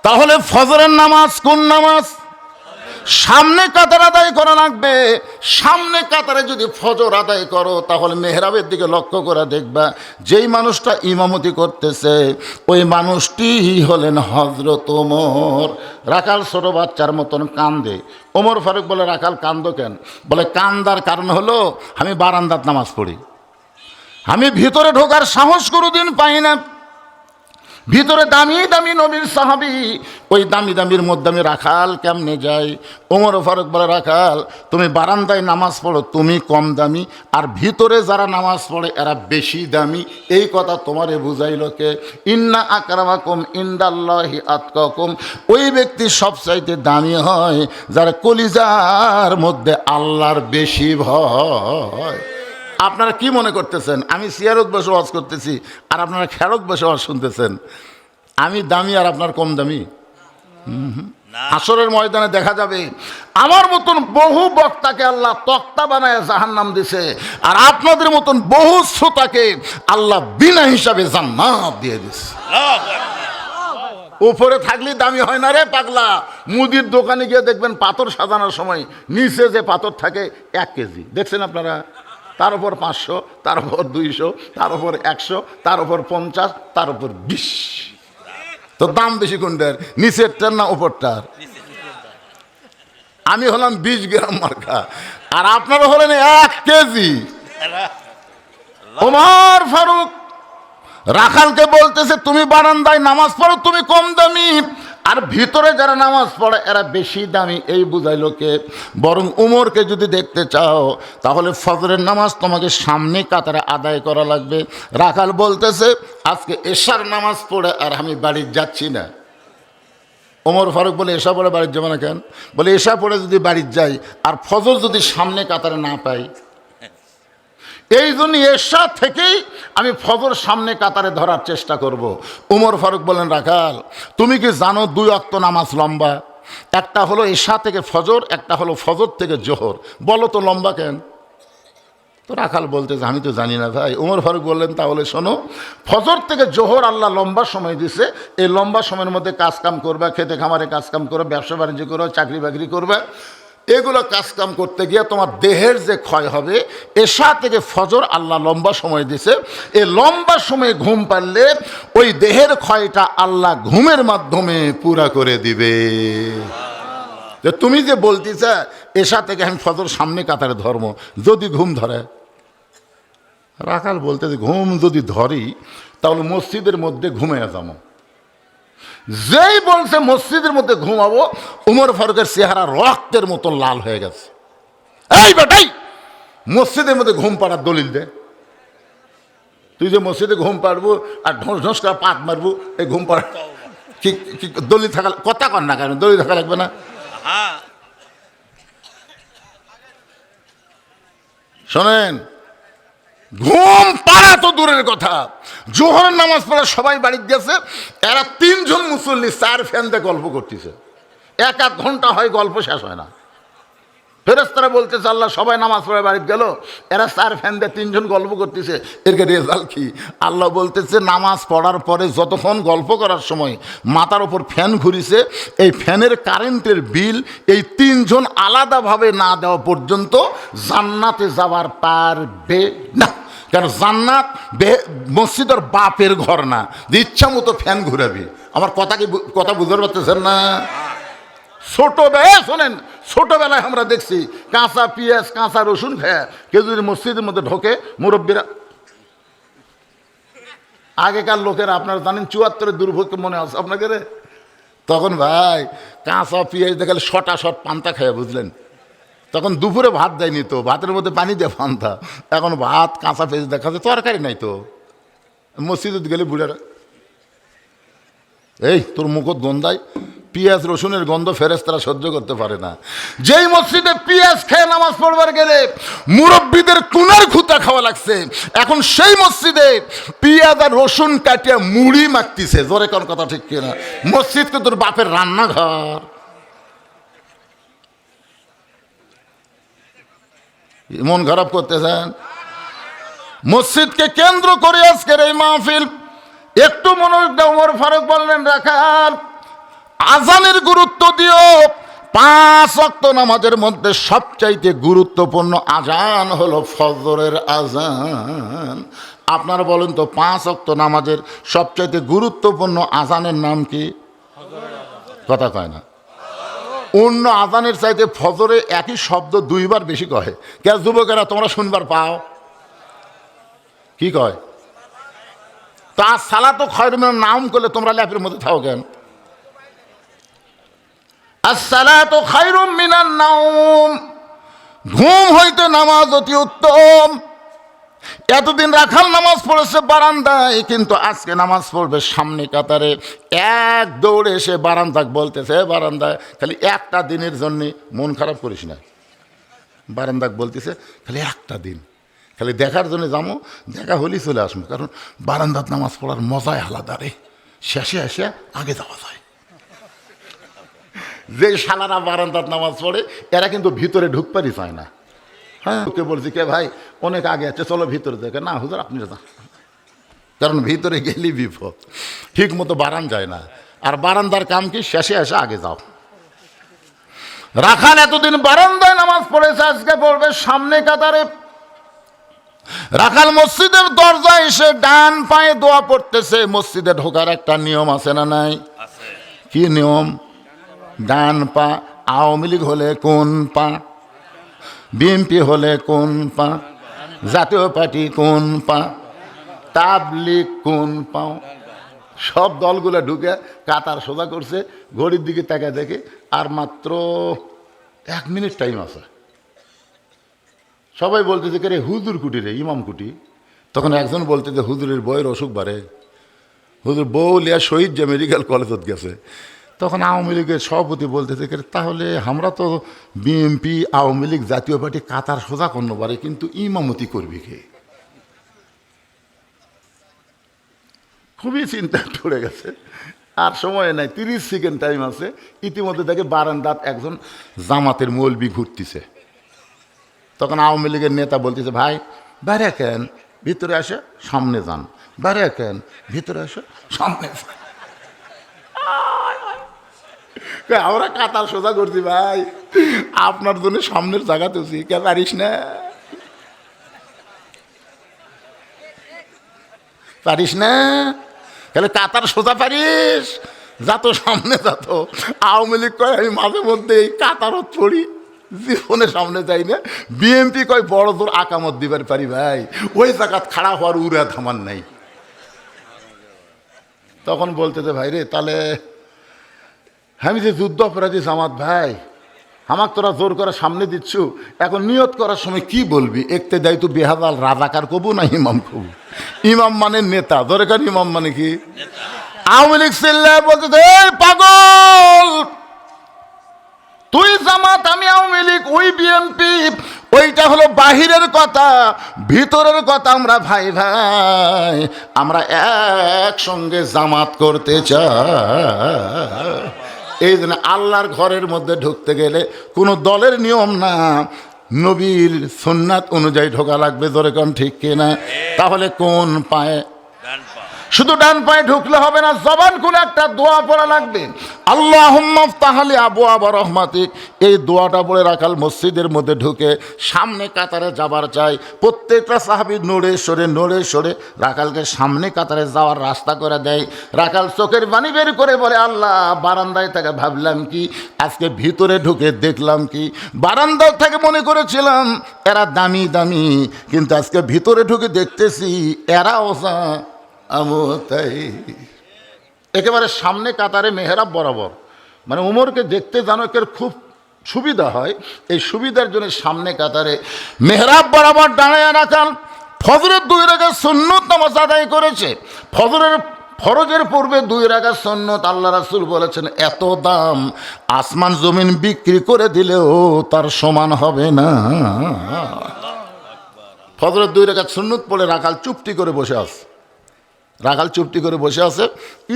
তাহলে ফজরের নামাজ, কোন নামাজ? সামনে কাতার আদায় করা লাগবে। সামনে কাতারে যদি ফজর আদায় করো তাহলে মেহরাবের দিকে লক্ষ্য করে দেখবা যেই মানুষটা ইমামতি করতেছে ওই মানুষটি হলেন হযরত ওমর। রাখাল ছোট বাচ্চার মতন কান্দে। ওমর ফারুক বলে, রাখাল কান্দো কেন? বলে, কান্দার কারণ হলো আমি বারান্দাত নামাজ পড়ি, আমি ভিতরে ঢোকার সাহস কোনোদিন পাই না। ভিতরে দামি দামি নবীর সাহাবী, ওই দামি দামির মধ্যে আমি রাখাল কেমনে যাই? ওমর ফারুক বলে, রাখাল তুমি বারান্দায় নামাজ পড়ো, তুমি কম দামি, আর ভিতরে যারা নামাজ পড়ে এরা বেশি দামি। এই কথা তোমারে বুঝাইল কে? ইন্না আকরামাকুম ইনদাল্লাহি আতকাকুম। ওই ব্যক্তি সবচাইতে দামি হয় যার কলিজার মধ্যে আল্লাহর বেশি ভয়। আপনারা কি মনে করতেছেন আমি সিয়ারত বসে ওয়াজ করতেছি আর আপনারা খেরত বসে ওয়াজ শুনতেছেন? আমি দামি আর আপনার কম দামি? হাসরের ময়দানে দেখা যাবে আমার মতন বহু বক্তাকে আল্লাহ তক্তা বানায় জাহান্নাম দিছে, আর আপনাদের মতন বহু শ্রোতাকে আল্লাহ বিনা হিসাবে জান্নাত দিয়ে দিছে। উপরে থাকলে দামি হয় না রে পাগলা। মুদির দোকানে গিয়ে দেখবেন পাথর সাজানোর সময় নিচে যে পাথর থাকে 1 কেজি, দেখছেন আপনারা? তার উপর 500, তার উপর 200, তার উপর 100, তার উপর 50, তার উপর 20। তো দাম বেশি কোনটার, নিচেরটার না উপরটার? আমি হলাম 20 গ্রাম মার্কা আর আপনারা হলেন 1 কেজি। ওমর ফারুক রাখালকে বলতেছে, তুমি বারান্দায় নামাজ পড়ো, তুমি কম দামি, আর ভিতরে যারা নামাজ পড়ে এরা বেশি দামি। এই বুঝাইল কে? বরং উমরকে যদি দেখতে চাও তাহলে ফজরের নামাজ তোমাকে সামনে কাতারে আদায় করা লাগবে। রাখাল বলতেছে, আজকে এশার নামাজ পড়ে আর আমি বাড়ি যাচ্ছি না। ওমর ফারুক বলে, এশা পড়ে বাড়ির যাবো না কেন? বলে, এশা পড়ে যদি বাড়ির যাই আর ফজর যদি সামনে কাতারে না পাই, এই জন্য এশা থেকেই আমি ফজর সামনে কাতারে ধরার চেষ্টা করব। ওমর ফারুক বলেন, রাখাল তুমি কি জানো 2 ওয়াক্ত নামাজ লম্বা? একটা হলো এশা থেকে ফজর, একটা হলো ফজর থেকে জোহর। বলো তো লম্বা কেন? তো রাখাল বলতেছে, আমি তো জানি না ভাই। ওমর ফারুক বললেন, তাহলে শোনো, ফজর থেকে জোহর আল্লাহ লম্বা সময় দিছে। এই লম্বা সময়ের মধ্যে কাজকাম করবা, খেতে খামারে কাজকাম করবে, ব্যবসা বাণিজ্য করবে, চাকরি বাকরি করবে। এগুলো কাজকাম করতে গিয়ে তোমার দেহের যে ক্ষয় হবে, এশা থেকে ফজর আল্লাহ লম্বা সময় দিছে। এই লম্বা সময়ে ঘুম পারলে ওই দেহের ক্ষয়টা আল্লাহ ঘুমের মাধ্যমে পুরা করে দিবে। তুমি যে বলতেছ এশা থেকে আমি ফজর সামনে কাতারে ধর্ম, যদি ঘুম ধরে? রাখাল বলতেছে, ঘুম যদি ধরি তাহলে মসজিদের মধ্যে ঘুমিয়ে যাবো। যেই বলছে মসজিদের মধ্যে ঘুমাবো, উমর ফারুকের চেহারা রক্তের মতো লাল হয়ে গেছে। এই বেটাই, মসজিদের মধ্যে ঘুম পাড়ার দলিল দে। তুই যে মসজিদে ঘুম পাড়বো আর ঢোঁস ঢোঁস করে পাত মারবো, এই ঘুম পাড়া কি দলিল থাকা? কথা কর না কেন? দলিল থাকা লাগবে না? শোনেন, ঘুম পাড়া তো দূরের কথা, জোহরের নামাজ পড়ে সবাই বাড়িতে গেছে, এরা 3 জন মুসল্লি 4 ফ্যান দিয়ে গল্প করতেছে। 1-1 ঘন্টা হয়, গল্প শেষ হয় না। ফেরেশতারা বলতেছে আল্লাহ সবাই নামাজ পড়ে বাড়িতে গেল, এরা 4 ফ্যান দিয়ে 3 জন গল্প করতেছে, এর রেজাল্ট কি? আল্লাহ বলতেছে নামাজ পড়ার পরে যতক্ষণ গল্প করার সময় মাথার ওপর ফ্যান ঘুরিছে, এই ফ্যানের কারেন্টের বিল এই 3 জন আলাদাভাবে না দেওয়া পর্যন্ত জান্নাতে যাওয়ার পারবে না। কেন? জান্নাত মসজিদের বাপের ঘর না যে ইচ্ছা মতো ফ্যান ঘুরাবি। আমার কথা বুঝতে পারতেছেন না? ছোটবেলায় শোনেন, ছোটবেলায় আমরা দেখছি কাঁচা পেঁয়াজ কাঁচা রসুন খায় কেউ যদি মসজিদের মধ্যে ঢোকে, মুরব্বীরা, আগেকার লোকেরা আপনারা জানেন 74-এর দুর্ভোগ মনে আছে আপনাকে রে, তখন ভাই কাঁচা পেঁয়াজ দেখালে শটা শট পান্তা খায়, বুঝলেন? তখন দুপুরে ভাত দেয়নি তো, ভাতের মধ্যে পানি দিয়ে পান্তা। এখন ভাত কাঁচা পেঁয়াজ দেখা যায়, তরকারি নাই তো। মসজিদে গেলে বুড়ারা, এই তোর মুখত গন্ধায়, পেঁয়াজ রসুনের গন্ধ ফেরেশতারা সহ্য করতে পারে না। যেই মসজিদে পেঁয়াজ খেয়ে নামাজ পড়বার গেলে মুরব্বীদের কুনার খুঁতা খাওয়া লাগছে, এখন সেই মসজিদে পেঁয়াজ আর রসুন কাটিয়া মুড়ি মাখতিছে। জোরে কোন কথা ঠিক কিনা? মসজিদকে তোর বাপের রান্নাঘর। মন খারাপ করতেছেন? মসজিদকে কেন্দ্র করে আজকের এই মাহফিল। একটু মনোযোগ দাও। ওমর ফারুক বললেন, রাখাল আজানের গুরুত্ব দিও। 5 ওয়াক্ত নামাজের মধ্যে সবচাইতে গুরুত্বপূর্ণ আজান হলো ফজরের আজান। আপনারা বলেন তো 5 ওয়াক্ত নামাজের সবচাইতে গুরুত্বপূর্ণ আজানের নাম কি? কথা কয় না। অন্য আজানের চাইতে ফজরে একই শব্দ 2 বার বেশি কয়। কে যুবকেরা তোমরা শুনবার পাও? কি কয়? তা সালাতু খায়রুম মিনান নাম করলে তোমরা ল্যাপের মধ্যে থাও কেন? আসসালাতু খায়রুম মিনান নাওম, ঘুম হইতে নামাজ অতি উত্তম। এতদিন রাখাল নামাজ পড়েছে বারান্দায়, কিন্তু আজকে নামাজ পড়বে সামনে কাতারে। এক দৌড়ে এসে বারান্দাক বলতেছে, বারান্দায় খালি একটা দিনের জন্য মন খারাপ করিস না। বারান্দাক বলতেছে খালি একটা দিন, খালি দেখার জন্য যাবো, দেখা হলেই চলে আসবো। কারণ বারান্দাত নামাজ পড়ার মজাই আলাদা রে, শেষে এসে আগে যাওয়া যায়। যে শালারা বারান্দাত নামাজ পড়ে এরা কিন্তু ভিতরে ঢুকপারই চায় না। হ্যাঁ, ওকে বলছি কে ভাই অনেক আগে আছে, চলো ভিতরে দেখে। না হুজুর আপনি যান, কারণ ভিতরে গেলেই বিপদ। ঠিক মতো বারান যায় না। আর বারান্দার কাম কি? শেষে এসে আগে যাও। রাখাল এতদিন বারান্দায় নামাজ পড়েছে, আজকে পড়বে সামনে কাতারে। রাখাল মসজিদের দরজায় এসে ডান পায়ে দোয়া পড়তেছে। মসজিদে ঢোকার একটা নিয়ম আছে না নাই? কি নিয়ম? ডান পা। আওয়ামী লীগ হলে কোন পা? বিএনপি হলে কোন পা? জাতীয় পার্টি কোন পা? তাবলিগ কোন পাও? সব দলগুলো ঢুকে কাতার সোজা করছে। ঘড়ির দিকে তাকায় দেখে আর মাত্র 1 মিনিট টাইম আছে। সবাই বলতেছে কে রে, হুজুর কুটি রে, ইমাম কুটি। তখন একজন বলতেছে হুজুরের বইয়ের অসুখ বাড়ে, হুজুর বউ লিয়া শহীদ যে মেডিকেল কলেজত গেছে। তখন আওয়ামী লীগের সভাপতি বলতেছে কে তাহলে আমরা তো বিএনপি আওয়ামী লীগ জাতীয় পার্টি কাতার সোজা করতে পারে, কিন্তু ইমামতি করবি কে? খুবই চিন্তা পড়ে গেছে। আর সময় নাই, 30 সেকেন্ড টাইম আছে। ইতিমধ্যে দেখে বারান্দাত একজন জামাতের মৌলবি ঘুরতেছে। তখন আওয়ামী লীগের নেতা বলতেছে ভাই বাইরে কেন, ভিতরে আসে সামনে যান। বাইরে কেন, ভিতরে আসে সামনে যান। আমরা কাতার সোজা করছি ভাই, আপনার জন্য সামনের জায়গাতে কে পারিস না? পারিস না? তাহলে কাতার সোজা পারিস? যাতো সামনে যাতো। আওয়ামী লীগ কয় আমি মাঝে মধ্যে এই কাতারত পড়ি, জীবনে সামনে যাই না। বিএনপি কয় বড় জোর আকামত দিবার পারি ভাই, ওই জায়গাত খাড়া হওয়ার উড়া থামার নাই। তখন বলতেছে ভাই রে তাহলে আমি যে যুদ্ধ অপরাধী জামাত ভাই, আমাকে তোরা জোর করে সামনে দিচ্ছ, এখন নিয়ত করার সময় কি বলবি? একতে দেয় তো বেহাজাল রাজাকার কবু না ইমাম কবু? ইমাম মানে নেতা, দরকার ইমাম মানে কি? আওয়ামী লীগ চিল্লায় বলতেছে পাগল, তুই জামাত আমি আওয়ামী লীগ, ওই বিএনপি, ওইটা হলো বাহিরের কথা, ভিতরের কথা আমরা ভাই ভাই, আমরা একসঙ্গে জামাত করতে চাই। এই জন্য আল্লাহর ঘরের মধ্যে ঢুকতে গেলে কোনো দলের নিয়ম না, নবীর সুন্নাত অনুযায়ী ঢোকা লাগবে। জোরে কোন ঠিক কিনা? তাহলে কোন পায়ে? শুধু ডান পায়ে ঢুকলে হবে না, জবান খুলে একটা দোয়া পড়া লাগবে। আল্লাহুম্মা ইফতাহ লি আবওয়াবা রাহমাতিক, এই দোয়াটা পড়ে রাখাল মসজিদের মধ্যে ঢুকে সামনে কাতারে যাবার চাই। প্রত্যেকটা সাহাবী নড়ে সরে রাখালকে সামনে কাতারে যাওয়ার রাস্তা করে দেয়। রাখাল চোখের পানি বের করে বলে, আল্লাহ, বারান্দায় থেকে ভাবলাম কি, আজকে ভিতরে ঢুকে দেখলাম কি, বারান্দা থেকে মনে করেছিলাম এরা দামি দামি, কিন্তু আজকে ভিতরে ঢুকে দেখতেছি এরা ওসা আমতাই। একেবারে সামনে কাতারে মেহরাব বরাবর, মানে উমরকে দেখতে জানকের খুব সুবিধা হয়। এই সুবিধার জন্য সামনে কাতারে মেহরাব বরাবর দাঁড়ায় রাখাল ফজরের 2 রাকাত সুন্নত নামাজ আদায় করেছে। ফরজের পূর্বে 2 রাকাত সুন্নত আল্লাহ রাসূল বলেছেন এত দাম, আসমান জমিন বিক্রি করে দিলেও তার সমান হবে না। ফজরের 2 রাকাত সুন্নত পড়ে রাখাল চুপটি করে বসে আছে।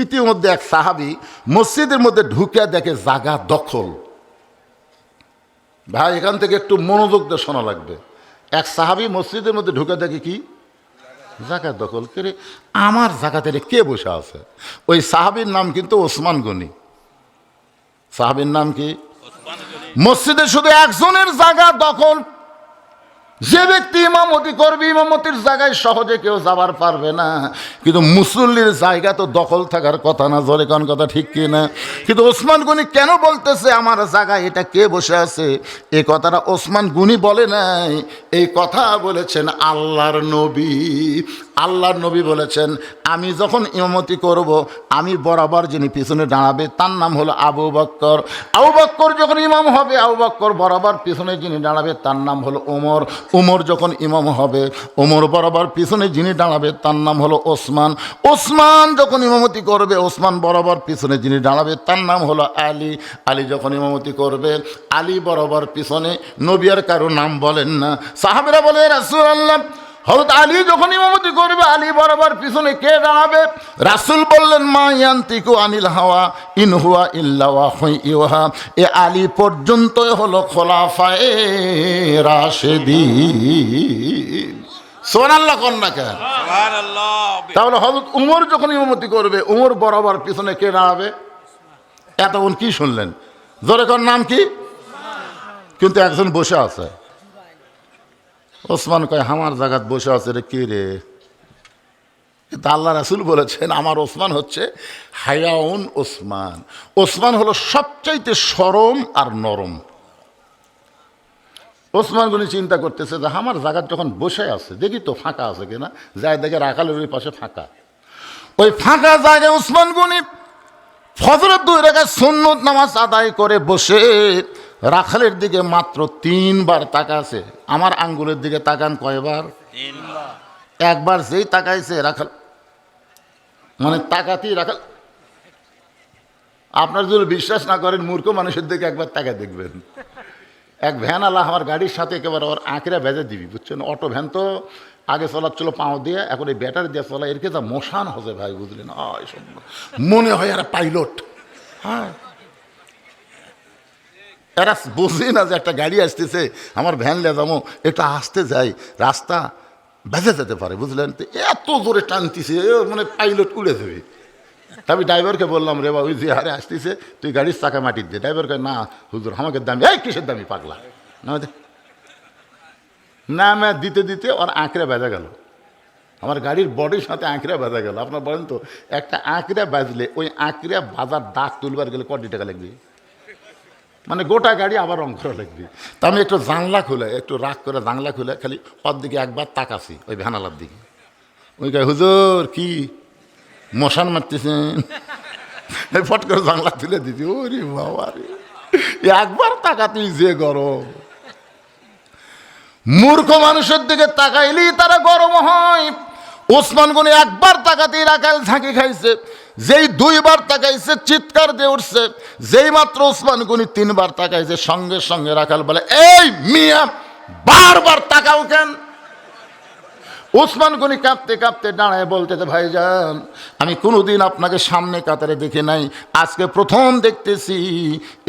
ইতিমধ্যে এক সাহাবী মসজিদের মধ্যে ঢুকে দেখে জায়গা দখল। ভাই, এখান থেকে একটু মনোযোগ দিয়ে শোনা লাগবে। এক সাহাবী মসজিদের মধ্যে ঢুকে দেখে কি, জায়গা দখল করে। আমার জায়গাতে কে বসে আছে? ওই সাহাবীর নাম কিন্তু ওসমান গনি। সাহাবীর নাম কি? মসজিদে শুধু একজনের জায়গা দখল। যে ব্যক্তি ইমামতি করবে, ইমামতির জায়গায় সহজে কেউ যাবার পারবে না, কিন্তু মুসল্লির জায়গা তো দখল থাকার কথা না। জোরে কোন কথা ঠিক কি না? কিন্তু ওসমান গনি কেন বলতেছে আমার জায়গায় এটা কে বসে আছে? এই কথাটা ওসমান গনি বলে নাই, এই কথা বলেছেন আল্লাহর নবী। আল্লাহর নবী বলেছেন, আমি যখন ইমামতি করব, আমি বরাবর যিনি পিছনে দাঁড়াবে তার নাম হলো আবু বকর। আবু বকর যখন ইমাম হবে, আবু বকর বরাবর পিছনে যিনি দাঁড়াবে তার নাম হলো ওমর। ওমর যখন ইমাম হবে, ওমর বরাবর পিছনে যিনি দাঁড়াবে তার নাম হলো ওসমান। ওসমান যখন ইমামতি করবে, ওসমান বরাবর পিছনে যিনি দাঁড়াবে তার নাম হলো আলী। আলী যখন ইমামতি করবে, আলী বরাবর পিছনে। নবী আর কারো নাম বলেন না। সাহাবীরা বলে, রাসূলুল্লাহ, হযরত আলী যখন ইমামতি করবে, আলী বরাবর পিছনে কে দাঁড়াবে? রাসূল বললেন, মা ইয়ান্তিকু আনিল হাওয়া ইন হুয়া ইল্লা ওয়াহয়ুহা। এ আলী পর্যন্তই হলো খোলাফায়ে রাশেদিন। সুবহানাল্লাহ কোন না কেন? সুবহানাল্লাহ। তাহলে হযরত উমর যখন ইমামতি করবে, উমর বরাবর পিছনে কে দাঁড়াবে? এতক্ষণ কি শুনলেন? জোরে কোন নাম কি? কিন্তু একজন বসে আছে। ওসমান কয়, আমার জায়গাত বসে আছে রে, কে রে? কিন্তু আল্লাহ রাসূল বলেছেন আমার ওসমান হচ্ছে হায়াউন ওসমান। ওসমান হলো সবচাইতে সরম আর নরম। ওসমান গনি চিন্তা করতেছে যে আমার জায়গাত যখন বসে আছে, দেখি তো ফাঁকা আছে কিনা। যায় দেখে রাখালের ওই পাশে ফাঁকা। ওই ফাঁকা জায়গায় ওসমান গনি ফজরের 2 রাকাত সুন্নত নামাজ আদায় করে বসে রাখালের দিকে মাত্র 3 বার তাকাছে। আমার আঙ্গুলের দিকে তাকান কয়বার? 3 বার। একবার যেই তাকাইছে রাখাল, মানে তাকাতেই রাখাল। আপনার যদি বিশ্বাস না করেন, মূর্খ মানুষের দিকে একবার তাকা দেখবেন। এক ভ্যান আলা আমার গাড়ির সাথে একেবারে ওর আঁকড়া বেজে দিবি, বুঝছেন? অটো ভ্যান তো আগে চলাচ্ছিল পাও দিয়ে, এখন এই ব্যাটারি দিয়ে চলা, এর কে যা মশান হচ্ছে ভাই, বুঝলেন? এসব মনে হয় এরা পাইলট। হ্যাঁ, এরা বুঝি না যে একটা গাড়ি আসতেছে, আমার ভ্যান লে যাবো, এটা আসতে যাই, রাস্তা বেঁচে যেতে পারে, বুঝলেন? তো এত জোরে টানতেছে, মানে পাইলট উড়ে দেবে। আমি ড্রাইভারকে বললাম, রে বা ওই যে হারে আসতেছে, তুই গাড়ির চাকা মাটির দে। ড্রাইভারকে, না হুজুর আমাকে দামি। এই কিসের দামি পাগলা? না না, দিতে দিতে ওর আঁকড়ে বেজা গেল, আমার গাড়ির বডির সাথে আঁকড়ে বাজা গেল। আপনার বলেন তো, একটা আঁকড়ে বাজলে ওই আঁকড়ে বাজার দাগ তুলবার গেলে কটি টাকা লাগবে? মানে গোটা গাড়ি আবার রং করা লাগবে। তা আমি একটু জানলা খুলে, একটু রাগ করে জানলা খুলে খালি ওর দিকে একবার তাকাছি, ওই ভ্যানালার দিকে। ওই গায়ে, হুজুর কি মশান মারতেছেন? ফট করে জানলা তুলে দিছি। ওরে বাবা রে, একবার তাকাতেই যে গরম। মূর্খ মানুষের দিকে তাকাইলেই তারা গরম হয়। ওসমান গনি একবার তাকাতেই রাখাল ঝাঁকি খাইছে। যেই 2 বার তাকাইছে চিৎকার দিয়ে উঠছে। যেই মাত্র ওসমান গনি 3 বার তাকাইছে, সঙ্গে সঙ্গে রাখাল বলে, এই মিয়া বারবার তাকাও কেন? ওসমান গনি কাঁপতে কাঁপতে দাঁড়ায় বলতেছে, ভাইজান আমি কোনোদিন আপনাকে সামনে কাতারে দেখি নাই, আজকে প্রথম দেখতেছি,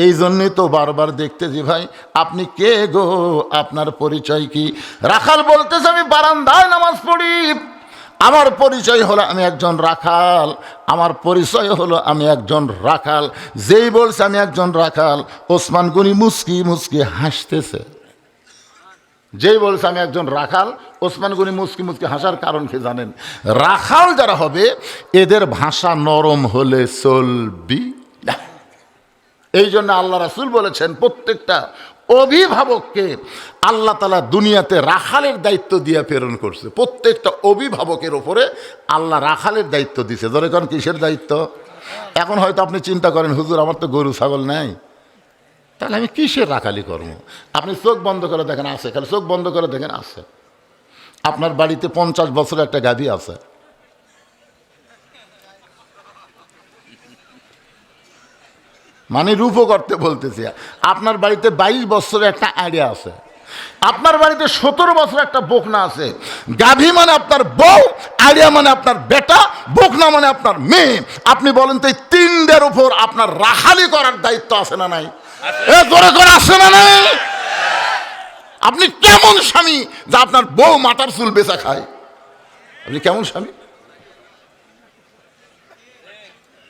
এই জন্যই তো বারবার দেখতেছি। ভাই আপনি কে গো, আপনার পরিচয় কি? রাখাল বলতেছে, আমি বারান্দায় নামাজ পড়ি, আমার পরিচয় হলো আমি একজন রাখাল, আমার পরিচয় হলো আমি একজন রাখাল। যেই বলছে আমি একজন রাখাল, ওসমান গনি মুস্কি মুস্কি হাসতেছে। যেই বলছে আমি একজন রাখাল, ওসমান গনি মুস্কি মুস্কি হাসার কারণ কি জানেন? রাখাল যারা হবে এদের ভাষা নরম হলে চলবি না। এই জন্য আল্লাহ রাসূল বলেছেন, প্রত্যেকটা অভিভাবককে আল্লাহ তাআলা দুনিয়াতে রাখালের দায়িত্ব দিয়ে প্রেরণ করছে। প্রত্যেকটা অভিভাবকের ওপরে আল্লাহ রাখালের দায়িত্ব দিছে। ধরে কারণ কিসের দায়িত্ব? এখন হয়তো আপনি চিন্তা করেন, হুজুর আমার তো গরু ছাগল নেই, তাহলে আমি কিসের রাখালি করবো? আপনি চোখ বন্ধ করে দেখেন আছে, খালি চোখ বন্ধ করে দেখেন আছে। আপনার বাড়িতে 50 বছরের একটা গাভী আছে, মানে রূপও করতে বলতেছি। আপনার বাড়িতে 22 বছরের একটা আইডিয়া আছে, আপনার বাড়িতে 17 বছর একটা বকনা আছে। গাভী মানে আপনার বউ, আইডিয়া মানে আপনার বেটা, বকনা মানে আপনার মেয়ে। আপনি বলেন তো এই তিনটার উপর আপনার রাখালি করার দায়িত্ব আছে না নাই? জোরে করে আসে না নাই? আপনি কেমন স্বামী যা আপনার বউ মাথার চুল বেচা খায়? আপনি কেমন স্বামী?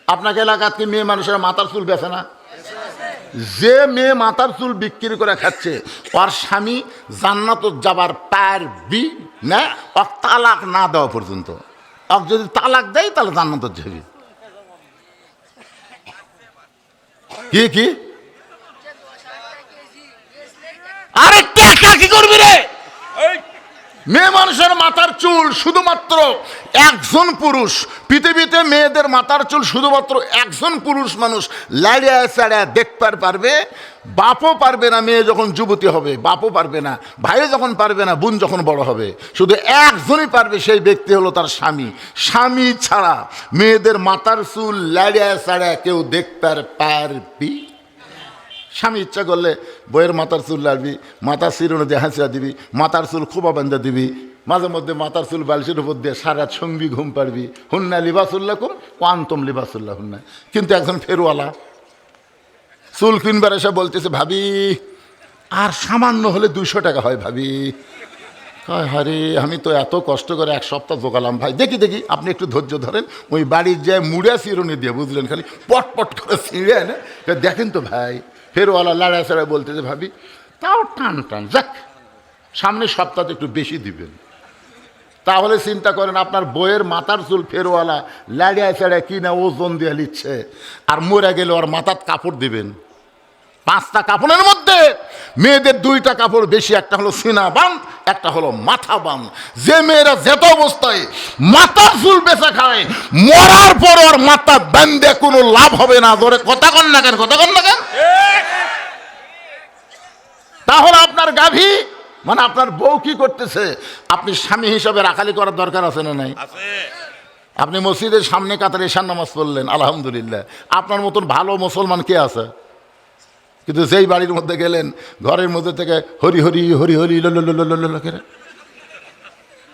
আপনাকে এলাকাত কি মেয়ে মানুষের মাথার চুল বেচে না? যে মেয়ে মাথার চুল বিক্রি করে খাচ্ছে ওর স্বামী জান্নাত যাবার পারবি না, ও তালাক না দেওয়া পর্যন্ত। ওক যদি তালাক দেয় তাহলে জান্নাত যাবি। কি কি আরে টাকা কি করবি রে? মেয়ে মানুষের মাথার চুল শুধুমাত্র একজন পুরুষ, পৃথিবীতে মেয়েদের মাথার চুল শুধুমাত্র একজন পুরুষ মানুষ লাড়িয়া চাড়িয়া দেখতে পারবে। বাপও পারবে না, মেয়ে যখন যুবতী হবে বাপও পারবে না, ভাইও যখন পারবে না, বোন যখন বড় হবে, শুধু একজনই পারবে, সেই ব্যক্তি হলো তার স্বামী। স্বামী ছাড়া মেয়েদের মাথার চুল লাড়িয়া চাড়িয়া কেউ দেখতে পারবি? স্বামী ইচ্ছা করলে বইয়ের মাথার চুল লাড়বি, মাথার চিরুনি দিয়ে হাঁচিয়া দিবি, মাথার চুল খোপা বান্ধা দিবি, মাঝে মধ্যে মাথার চুল বালিশের উপর দিয়ে সারা সঙ্গী ঘুম পারবি। হুন্না লিবাসুল্লাহ কুম কোয়ান্তম লিবাসুল্লাহ হুন্না। কিন্তু একজন ফেরওয়ালা চুল কিনবার এসে বলতেছে, ভাবি আর সামান্য হলে 200 টাকা হয় ভাবি। আরে আমি তো এত কষ্ট করে এক সপ্তাহ জোগালাম ভাই, দেখি দেখি। আপনি একটু ধৈর্য ধরেন, ওই বাড়ির যায় মুড়া চিরুনি দিয়ে, বুঝলেন, খালি পট পট করে ছিঁড়ে এনে দেখেন তো ভাই। ফেরওয়ালা লাড়া ছাড়া বলতেছে, ভাবি তাও টান টান, যাক সামনের সপ্তাহে একটু বেশি দিবেন। তাহলে চিন্তা করেন, আপনার বইয়ের মাথার চুল ফেরওয়ালা লাড়িয়া ছাড়া কিনা ওজন দিয়ে নিচ্ছে, আর মরে গেলে ওর মাথার কাপড় দিবেন। 5টা কাপড়ের মধ্যে মেয়েদের 2টা কাপড় বেশি, একটা হলো সিনা বান, একটা হলো মাথা বান। যে মেয়েরা যেত অবস্থায় মাথার চুল বেচা খায়, মরার পর ওর মাথা বান্ধে কোনো লাভ হবে না। ধরে কথা কন না কেন, কথা কন না কেন? তাহলে আপনার গাভী মানে আপনার বউ কি করতেছে? আপনি স্বামী হিসাবে রাখালি করার দরকার আছে না নাই? আপনি মসজিদের সামনে কাতারে ঈশান নামাজ পড়লেন, আলহামদুলিল্লাহ, আপনার মতন ভালো মুসলমান কে আছে? কিন্তু যেই বাড়ির মধ্যে গেলেন, ঘরের মধ্যে থেকে হরি হরি হরি হরি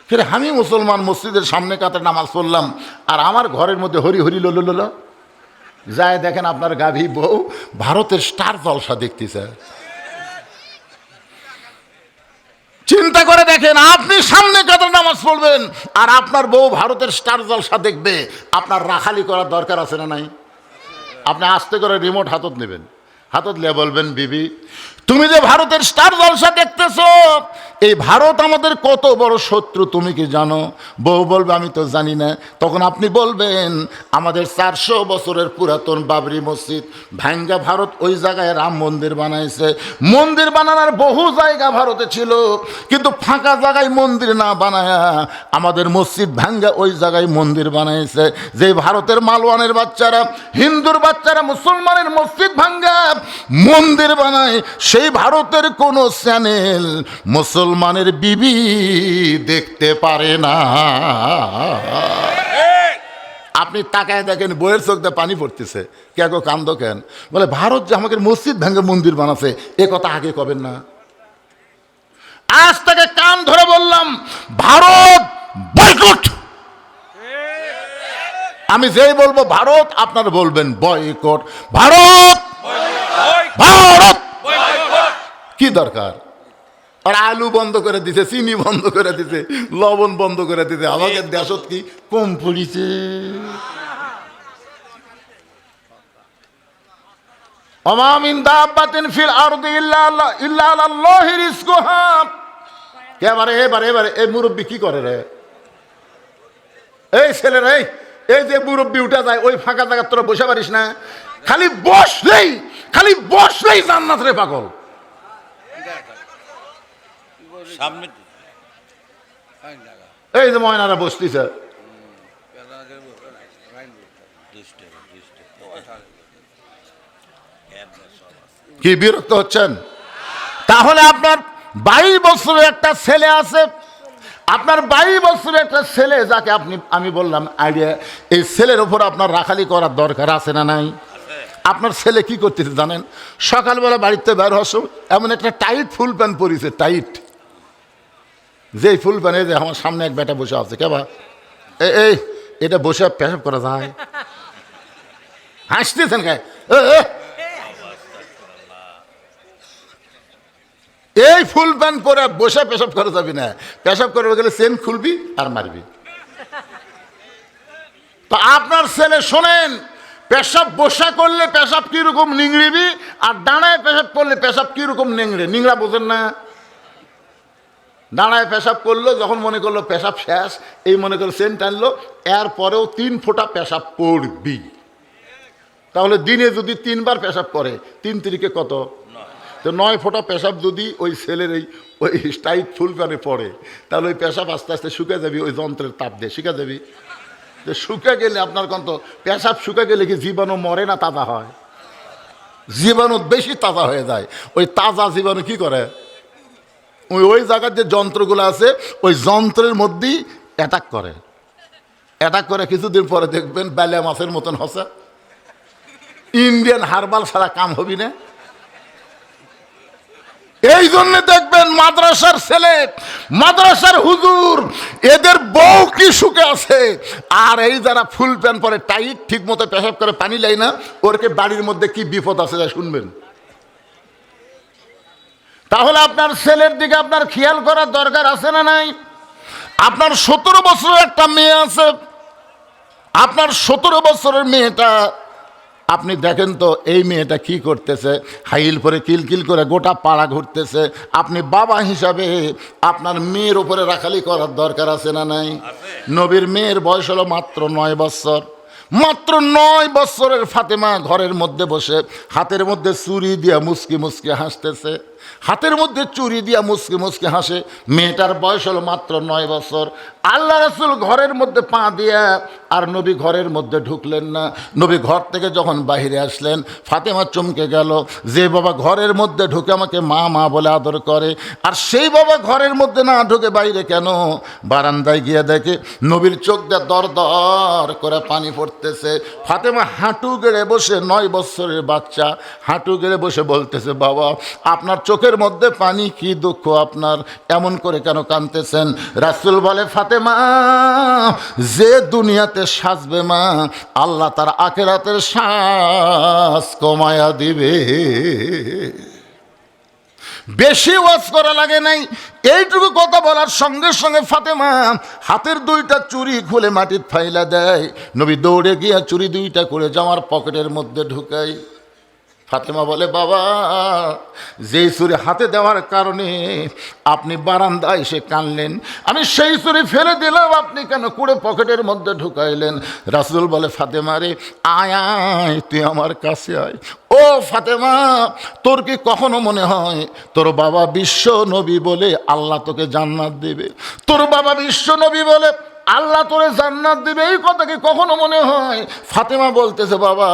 ফিরে আমি মুসলমান, মসজিদের সামনে কাতারে নামাজ পড়লাম, আর আমার ঘরের মধ্যে হরি হরি লোল যায়। দেখেন আপনার গাভী বউ ভারতের স্টার জলসা দেখতেছে। চিন্তা করে দেখেন, আপনি সামনে কাতারে নামাজ পড়বেন আর আপনার বউ ভারতের স্টার জলসা দেখবে, আপনার রাখালি করার দরকার আছে না নাই? আপনি আস্তে করে রিমোট হাতত নেবেন, হাতত নিয়ে বলবেন, বিবি তুমি যে ভারতের স্টার জলসা দেখতেছো, এই ভারত আমাদের কত বড় শত্রু তুমি কি জানো? বউ বলবে, আমি তো জানি না। তখন আপনি বলবেন, আমাদের 400 বছরের পুরাতন বাবরি মসজিদ ভাঙ্গা ভারত ওই জায়গায় রাম মন্দির বানাইছে। মন্দির বানানোর বহু জায়গা ভারতে ছিল, কিন্তু ফাঁকা জায়গায় মন্দির না বানায়া আমাদের মসজিদ ভাঙ্গা ওই জায়গায় মন্দির বানাইছে। যে ভারতের মালওয়ানের বাচ্চারা, হিন্দুর বাচ্চারা মুসলমানের মসজিদ ভাঙ্গা মন্দির বানায়, সেই ভারতের কোন চ্যানেল মুসলমানের বিবি দেখতে পারে না। আপনি তাকায় দেখেন, বইয়ের চোখ দিয়ে পানি পড়তেছে। কে গো কান্দ কেন? বলে ভারত যে আমাকে মসজিদ ভেঙে মন্দির বানাচ্ছে, এ কথা আগে কবেন না? আজ তাকে কান ধরে বললাম, ভারত বয়কট। আমি যেই বলবো ভারত, আপনারা বলবেন বয়কট। ভারত, ভারত। কি দরকার? আর আলু বন্ধ করে দিছে, চিনি বন্ধ করে দিছে, লবণ বন্ধ করে দিছে। আমাদের দেশত কি কম পড়িছে? ওমা মিন দাব্বাতিন ফিল আরদি ইল্লা আলাল্লাহি রিজকুহা। এবারে এবারে এবারে এই মুরব্বী কি করে রে? এই ছেলেরা, এই যে মুরব্বী উঠা যায় ওই ফাঁকা জায়গা তোরা বসে পারিস না? খালি বসলেই জান্নাত রে পাগল। এই যে ময়নারা বসতিছে, কি বিরক্ত হচ্ছেন? তাহলে আপনার 22 বছরের একটা ছেলে আছে, আপনার 22 বছরের একটা ছেলে যাকে আমি বললাম আইডিয়া, এই ছেলের ওপর আপনার রাখালি করার দরকার আছে না নাই? আপনার ছেলে কি করতেছে জানেন? সকালবেলা বাড়িতে বের হসো, এমন একটা টাইট ফুল প্যান্ট পরিছে, টাইট। যেই ফুল প্যান্ট, এই যে আমার সামনে এক বেটা বসে আছে, কেবা এই এটা বসে পেশাব করা যায়? হাসতেছেন কে? এই ফুল প্যান্ট পরে বসে পেশাব করা যাবি না। পেশাব করবে গেলে চেন খুলবি আর মারবি। তো আপনার ছেলে শোনেন, পেশাব বসা করলে পেশাব কিরকম নিংড়িবি, আর ডানায় পেশাব করলে পেশাব কিরকম নিংড়ে। নিংড়া বোঝেন না? দাঁড়ায় পেশাব করলো, যখন মনে করলো পেশাব শেষ, এই মনে করলো চেন টানলো, এরপরেও 3 ফোঁটা পেশাব পড়বি। তাহলে দিনে যদি 3 বার পেশাব করে, 3 তিরিকে কত? তো 9 ফোঁটা পেশাব যদি ওই ছেলের ওই টাইট ফুল প্যানে পড়ে, তাহলে ওই পেশাব আস্তে আস্তে শুকে যাবি, ওই যন্ত্রের তাপ দিয়ে শুকে যাবি। যে শুকে গেলে আপনার কত পেশাব শুকে গেলে কি জীবাণু মরে না তাজা হয়? জীবাণু বেশি তাজা হয়ে যায়। ওই তাজা জীবাণু কি করে? ওই জায়গার যে যন্ত্রগুলো আছে, ওই যন্ত্রের মধ্যেই অ্যাটাক করে। কিছুদিন পরে দেখবেন বেলে মাছের মতন হসে। ইন্ডিয়ান হার্বাল ছাড়া কাম হবি না। এই জন্য দেখবেন মাদ্রাসার ছেলে, মাদ্রাসার হুজুর, এদের বউ কি সুখে আছে। আর এই যারা ফুল প্যান্ট পরে টাইট, ঠিক মতো পেশাব করে, পানি লাই না, ওরকে বাড়ির মধ্যে কি বিপদ আছে যা শুনবেন। তাহলে আপনার ছেলের দিকে আপনার খেয়াল করার দরকার আছে না নাই? আপনার 17 বছরের একটা মেয়ে আছে, আপনার 17 বছরের মেয়েটা, আপনি দেখেন তো এই মেয়েটা কি করতেছে। হাইল পরে কিলকিল করে গোটা পাড়া ঘুরতেছে। আপনি বাবা হিসাবে আপনার মেয়ের উপরে রাখালি করার দরকার আছে না নাই? নবীর মেয়ের বয়স হলো মাত্র 9 বছর। মাত্র 9 বছরের ফাতেমা ঘরের মধ্যে বসে হাতের মধ্যে চুরি দিয়া মুসকি মুসকি হাসতেছে। হাতের মধ্যে চুরি দিয়া মুসকি মুসকি হাসে। মেয়েটার বয়স হলো মাত্র 9 বছর। আল্লাহ রাসূল ঘরের মধ্যে পা দিয়া, আর নবী ঘরের মধ্যে ঢুকলেন না। নবী ঘর থেকে যখন বাহিরে আসলেন, ফাতেমা চমকে গেল। যে বাবা ঘরের মধ্যে ঢুকে আমাকে মা মা বলে আদর করে, আর সেই বাবা ঘরের মধ্যে না ঢুকে বাইরে কেন? বারান্দায় গিয়ে দেখে নবীর চোখ দিয়ে দর দর করে পানি পড়তেছে। ফাতেমা হাঁটু গেড়ে বসে, 9 বছরের বাচ্চা হাঁটু গেড়ে বসে বলতেছে, বাবা আপনার চোখের মধ্যে পানি, কি দুঃখ আপনার, এমন করে কেন কাঁদতেছেন? রাসূল বলে, ফাতেমা, যে দুনিয়াতে সাজবে মা, আল্লাহ তার আখিরাতের শ্বাস কমায়া দিবে। বেশি ওয়াজ করা লাগে নাই। এইটুকু কথা বলার সঙ্গে সঙ্গে ফাতেমা হাতের 2টা চুড়ি খুলে মাটির ফাইলা দেয়। নবী দৌড়ে গিয়া চুড়ি 2টা করে জামার পকেটের মধ্যে ঢুকায়। ফাতেমা বলে, বাবা, যেই চুরি হাতে দেওয়ার কারণে আপনি বারান্দায় এসে কানলেন, আমি সেই চুরি ফেলে দিলাম, আপনি কেন কুড়ে পকেটের মধ্যে ঢুকাইলেন? রাসূল বলে, ফাতেমা রে, আয় আয়, তুই আমার কাছে আয়। ও ফাতেমা, তোর কি কখনো মনে হয় তোর বাবা বিশ্ব নবী বলে আল্লাহ তোকে জান্নাত দেবে? তোর বাবা বিশ্ব নবী বলে আল্লাহ তোরে জান্নাত দিবে, এই কথা কি কখনো মনে হয়? ফাতেমা বলতেছে, বাবা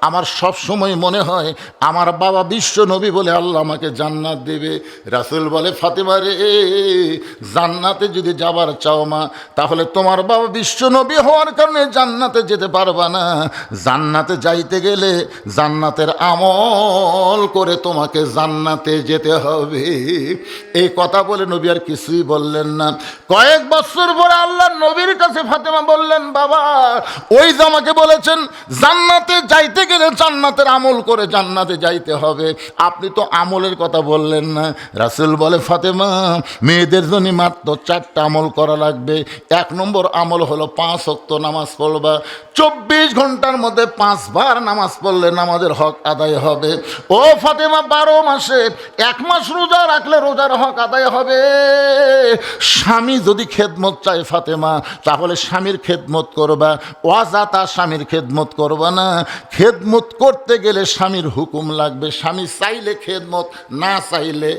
আমার সব সময় মনে হয় আমার বাবা বিশ্ব নবী বলে আল্লাহ আমাকে জান্নাত দেবে। রাসূল বলে, ফাতেমা রে, জান্নাতে যদি যাবার চাও মা, তাহলে তোমার বাবা বিশ্ব নবী হওয়ার কারণে জান্নাতে যেতে পারবা না। জান্নাতে যাইতে গেলে জান্নাতের আমল করে তোমাকে জান্নাতে যেতে হবে। এই কথা বলে নবী আর কিছুই বললেন না। কয়েক বছর পরে আল্লাহ নবীর কাছে ফাতেমা বললেন, বাবা ওই যে আমাকে বলেছেন জান্নাতে যাইতে গেলে জান্নাতের আমল করে জান্নাতে যাইতে হবে, আপনি তো আমলের কথা বললেন না। রাসূল বলে, ফাতেমা মেয়েদের জন্য মাত্র 4টা আমল করা লাগবে। 1 নম্বর আমল হলো 5 ওয়াক্ত নামাজ পড়বা। 24 ঘন্টার মধ্যে 5 বার নামাজ পড়লে নামাজের হক আদায় হবে। ও ফাতেমা, 12 মাসে 1 মাস রোজা রাখলে রোজার হক আদায় হবে। স্বামী যদি খেদমত চায় ফাতেমা, তাহলে স্বামীর খেদমত করবা, অযথা স্বামীর খেদমত করবা না। খেদমত করতে গেলে স্বামীর হুকুম লাগবে। স্বামী চাইলে খেদমত, না চাইলে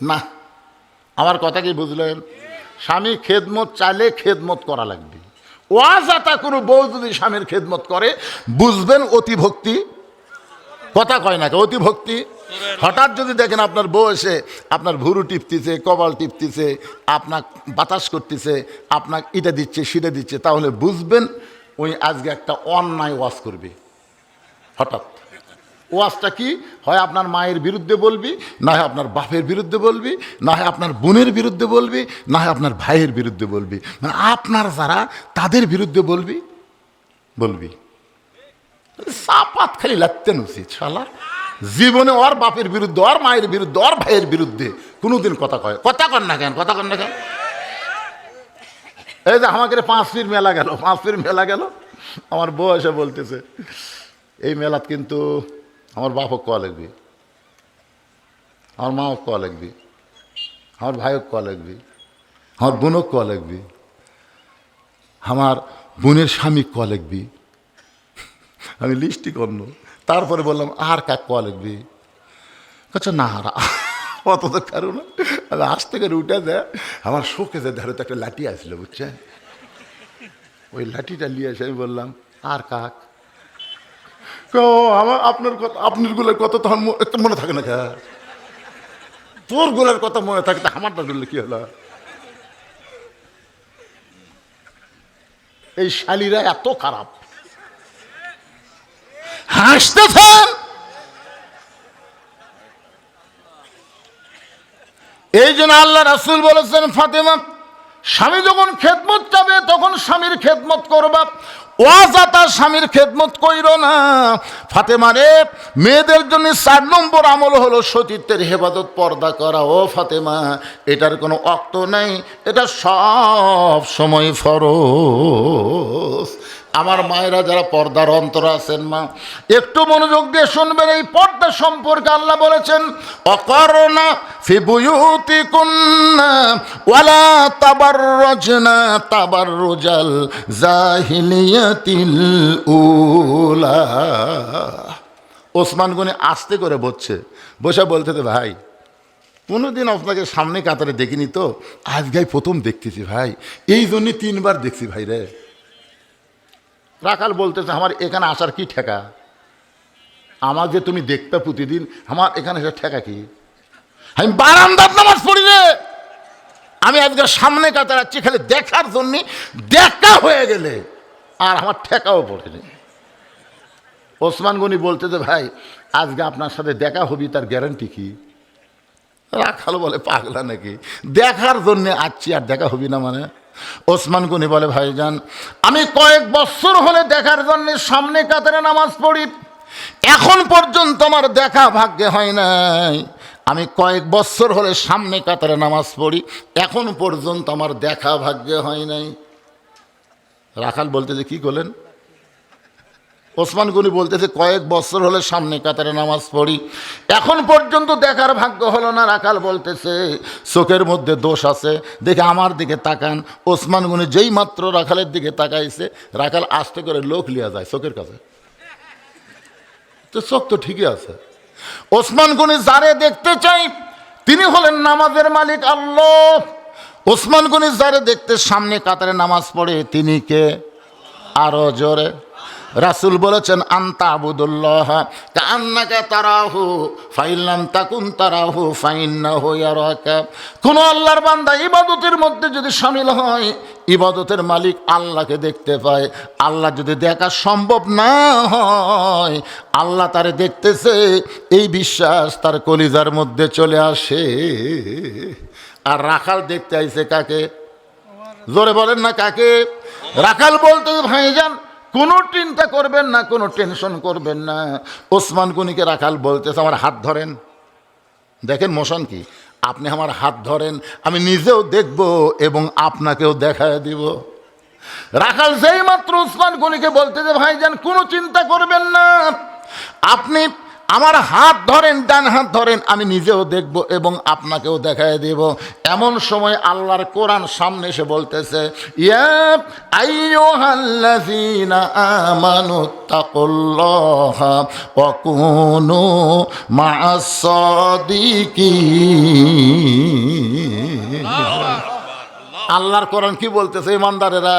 না। আমার কথা কি বুঝলেন? স্বামী খেদমত চাইলে খেদমত করা লাগবে। অযথা কোনো বউ যদি স্বামীর খেদমত করে, বুঝবেন অতিভক্তি। কথা কয় না, অতিভক্তি। হঠাৎ যদি দেখেন আপনার বউ এসে আপনার ভুরু টিপতেছে, কপাল টিপতেছে, আপনার বাতাস করতেছে, আপনার এটা দিচ্ছে সেটা দিচ্ছে, তাহলে বুঝবেন ওই আজকে একটা অন্যায় ওয়াজ করবে। হঠাৎ ওয়াজটা কি হয়, আপনার মায়ের বিরুদ্ধে বলবি, না হয় আপনার বাপের বিরুদ্ধে বলবি, না হয় আপনার বোনের বিরুদ্ধে বলবি, না হয় আপনার ভাইয়ের বিরুদ্ধে বলবি, মানে আপনার যারা তাদের বিরুদ্ধে বলবি। চাপাত খালি লাগতেন উচিত শালা। জীবনে ওর বাপের বিরুদ্ধে, ওর মায়ের বিরুদ্ধে, ওর ভাইয়ের বিরুদ্ধে কোনোদিন কথা কন না কেন? এই যে আমাকে 5 পীর মেলা গেল, 5 পীর মেলা গেল, আমার বউ এসে বলতেছে, এই মেলাত কিন্তু আমার বাপক কয়া লাগবি, আমার মাও কয়া লাগবি, আমার ভাইও কয়া লাগবি, আমার বোনও কয়া লাগবি, আমার বোনের স্বামী কয়া লাগবি। আমি লিস্টই করলো, তারপরে বললাম আর কাক কয়া লাগবি? আচ্ছা না, অত তো কারো না। আমি আসতে করে উঠে দেয়, আমার শোকে যে ধারে তো একটা লাঠি আসলো, বুঝছেন? ওই লাঠিটা নিয়ে এসে আমি বললাম আর কাক? আমার আপনার কথা, আপনার গুলোর কথা তখন মনে থাকে না, তোর গুলোর কথা মনে থাকে, তা আমারটা বললে কি হলো? এই শালীরা এত খারাপ, হাসতেছেন। এই জন্য আল্লাহ রাসূল বলেছেন, ফাতেমা স্বামী যখন খেদমত চাবে তখন স্বামীর খেদমত করবা, অযথা স্বামীর খেদমত কইরো না। ফাতেমা রে, মেয়েদের জন্য 4 নম্বর আমল হলো সতীত্বের হেফাজত, পর্দা করা। ও ফাতেমা, এটার কোনো অক্ত নাই, এটা সব সময় ফরজ। আমার মায়েরা যারা পর্দার অন্তর আছেন, মা একটু মনোযোগ দিয়ে শুনবেন। এই পর্দা সম্পর্কে আল্লাহ বলেছেন, অকরনা ফি বুয়ুতিকুন্না ওয়ালা তাবাররাজনা তাবাররুজাল জাহিলিয়াতিল উলা। ওসমান গনি আস্তে করে বসে বলতে, ভাই কোনোদিন আপনাকে সামনে কাতারে দেখিনি তো, আজকে প্রথম দেখতেছি ভাই, এই জন্যে 3 বার দেখছি ভাই রে। রাখাল বলতেছে, আমার এখানে আসার কি ঠেকা? আমার যে তুমি দেখতে প্রতিদিন, আমার এখানে এসে ঠেকা কি? আমি বারান্দার নামাজ পড়ি রে, আমি আজকে সামনে কাতার আছি খালি দেখার জন্য, দেখা হয়ে গেলে আর আমার ঠেকাও পড়েনি। ওসমান গনি বলতেছে, ভাই আজকে আপনার সাথে দেখা হবি, তার গ্যারান্টি কি? রাখাল বলে, পাগলা নাকি, দেখার জন্য আসছি আর দেখা হবি না মানে? ওসমান গনি বলে, ভাইজান আমি কয়েক বছর হলে দেখার জন্য সামনে কাতারে নামাজ পড়ি, এখন পর্যন্ত আমার দেখা ভাগ্যে হয় নাই। আমি কয়েক বছর হলে সামনে কাতারে নামাজ পড়ি, এখন পর্যন্ত আমার দেখা ভাগ্যে হয় নাই। রাখাল বলতেছে, কি করলেন? ওসমান গনি বলতেছে, কয়েক বছর হলে সামনে কাতারে নামাজ পড়ি, এখন পর্যন্ত দেখার ভাগ্য হলো না। রাখাল বলতেছে, চোখের মধ্যে দোষ আছে, দেখে আমার দিকে তাকান। ওসমান গনি যেই মাত্র রাখালের দিকে তাকাইছে, রাখাল আস্তে করে লোক লিয়া যায় চোখের কাছে, তো চোখ তো ঠিকই আছে। ওসমান গনি যারে দেখতে চাই তিনি হলেন নামাজের মালিক আল্লাহ। ওসমান গনি যারে দেখতে সামনে কাতারে নামাজ পড়ে তিনি কে? আরো জোরে। রাসূল বলেছেন আনতা আবুদুল্লাহ কান্নাকা তারাহু ফাইল্লাম তাকুন তারাহু ফাইন্নাহু ইয়ারাকা। কোন আল্লাহর বান্দা ইবাদতের মধ্যে যদি শামিল হয়, ইবাদতের মালিক আল্লাহকে দেখতে পায়। আল্লাহ যদি দেখা সম্ভব না হয়, আল্লাহ তারে দেখতেছে, এই বিশ্বাস তার কলিজার মধ্যে চলে আসে। আর রাখাল দেখতে আইছে কাকে? জোরে বলেন না কাকে? রাখাল বলতে ভাইজান কোনো চিন্তা করবেন না, কোনো টেনশন করবেন না। ওসমান গনিকে রাখাল বলতেছে আমার হাত ধরেন। দেখেন মোশন কি, আপনি আমার হাত ধরেন, আমি নিজেও দেখব এবং আপনাকেও দেখায় দিব। রাখাল যেই মাত্র ওসমান গনিকে বলতেছে ভাইজান কোনো চিন্তা করবেন না, আপনি আমার হাত ধরেন, ডান হাত ধরেন, আমি নিজেও দেখব এবং আপনাকেও দেখায় দেব। এমন সময় আল্লাহর কোরআন সামনে এসে বলতেছে ইয়া আইয়ুহাল্লাযীনা আমানুত্তাকুল্লাহা ওয়া কুনু মা'আস সাদিকিন। আল্লাহর কোরআন কি বলতেছে? ইমানদারেরা,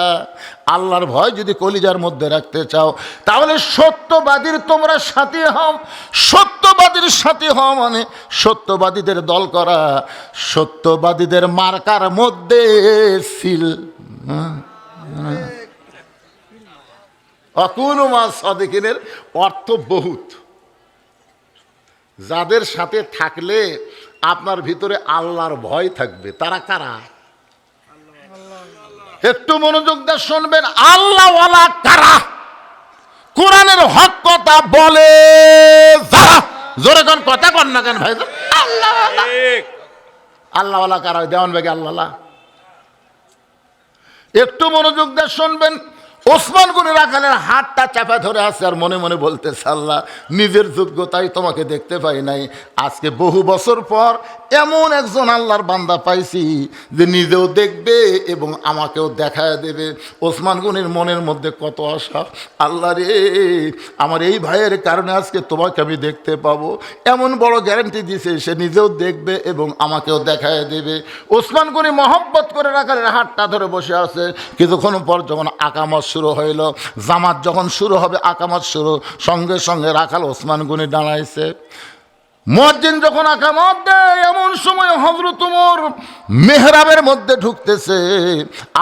আল্লাহর ভয় যদি কলিজার মধ্যে রাখতে চাও তাহলে সত্যবাদীর তোমরা সাথী হও। সত্যবাদীর সাথী হও মানে সত্যবাদীদের দল করা, সত্যবাদীদের মার্কার মধ্যে সিল। অকুনু মা'আস সাদিকিনের অর্থ বহুত। যাদের সাথে থাকলে আপনার ভিতরে আল্লাহর ভয় থাকবে, তারা কারা? একটু মনোযোগ দিয়ে শুনবেন, আল্লাহওয়ালা কারা? কোরআনের হক কথা বলে যারা। জোরে কোন কথা কন না কেন ভাই? আল্লাহওয়ালা। আল্লাহওয়ালা কারা? দেওয়ান বেগে আল্লাহওয়ালা। একটু মনোযোগ দিয়ে শুনবেন। ওসমান গনি রাখালের হাতটা চাপা ধরে আছে আর মনে মনে বলতেছে আল্লাহ, নিজের যোগ্যতাই তোমাকে দেখতে পাই নাই, আজকে বহু বছর পর এমন একজন আল্লাহর বান্দা পাইছি যে নিজেও দেখবে এবং আমাকেও দেখায় দেবে। ওসমান গনির মনের মধ্যে কত আশা, আল্লাহ রে আমার এই ভাইয়ের কারণে আজকে তোমাকে আমি দেখতে পাবো। এমন বড় গ্যারান্টি দিছে, সে নিজেও দেখবে এবং আমাকেও দেখায় দেবে। ওসমান গনি মহব্বত করে রাখালের হাতটা ধরে বসে আছে। কিছুক্ষণ পর যখন আকামত শুরু হইল, জামাত যখন শুরু হবে, আকামত শুরু, সঙ্গে সঙ্গে রাখাল ওসমান গনি দাঁড়াইছে। মুয়াজ্জিন যখন আকামত দেয় এমন সময় হযরত ওমর মেহরাবের মধ্যে ঢুকতেছে।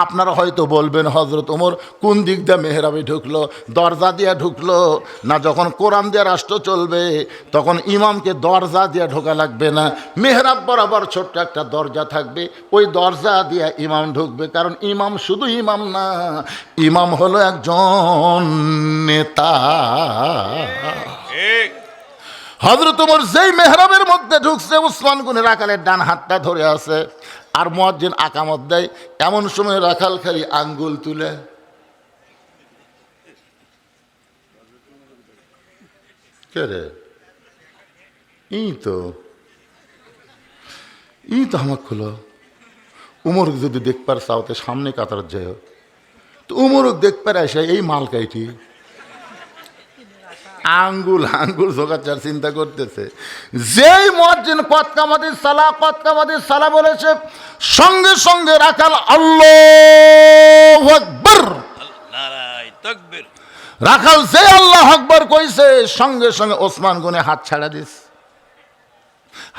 আপনারা হয়তো বলবেন হযরত ওমর কোন দিক দিয়ে মেহরাবে ঢুকলো? দরজা দিয়ে ঢুকলো না? যখন কোরআন দিয়ে রাষ্ট্র চলবে তখন ইমামকে দরজা দিয়ে ঢোকা লাগবে না, মেহরাব বরাবর ছোট্ট একটা দরজা থাকবে, ওই দরজা দিয়ে ইমাম ঢুকবে। কারণ ইমাম শুধু ইমাম না, ইমাম হলো একজন নেতা। হযরত ওমর যেই মেহরাবের মধ্যে ঢুকছে, ওসমান গনি রাখালের ডান হাতটা ধরে আছে আর মুয়াজ্জিন আকামত দেয়। এমন সময় রাখাল খালি আঙ্গুল তুলে, কে রে? ই তো আমার খুলো। উমর যদি দেখবার চাওতে সামনে কাতার যায় তো উমরক দেখবার আসে এই মালকাইটি আঙ্গুল আঙ্গুল জোগাচার চিন্তা করতেছে। যেই মুয়াজ্জিন কত কামাদিস সালা বলেছে, সঙ্গে সঙ্গে রাখাল আল্লাহু আকবার, নারায়ে তাকবীর। রাখাল যে আল্লাহু আকবার কইছে, সঙ্গে সঙ্গে ওসমান গনি হাত ছাড়া দিস।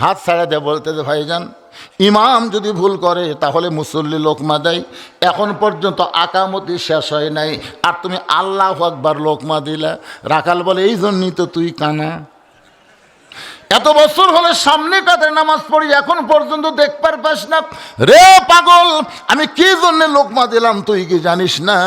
হাত ছাড়া দিয়ে বলতেছে ভাইজান, ইমাম যদি ভুল করে তাহলে মুসল্লি লোকমা দেয়, এখন পর্যন্ত আকামতি শেষ হয় নাই আর তুমি আল্লাহু আকবার লোকমা দিলা। রাখাল বলে এই জন্যই তো তুই কানা, এত বছর হলে সামনে কাতারে নামাজ পড়ি, এখন পর্যন্ত দেখবার পাস না রে পাগল, আমি কি জন্য লোকমা দিলাম তুই কি জানিস না?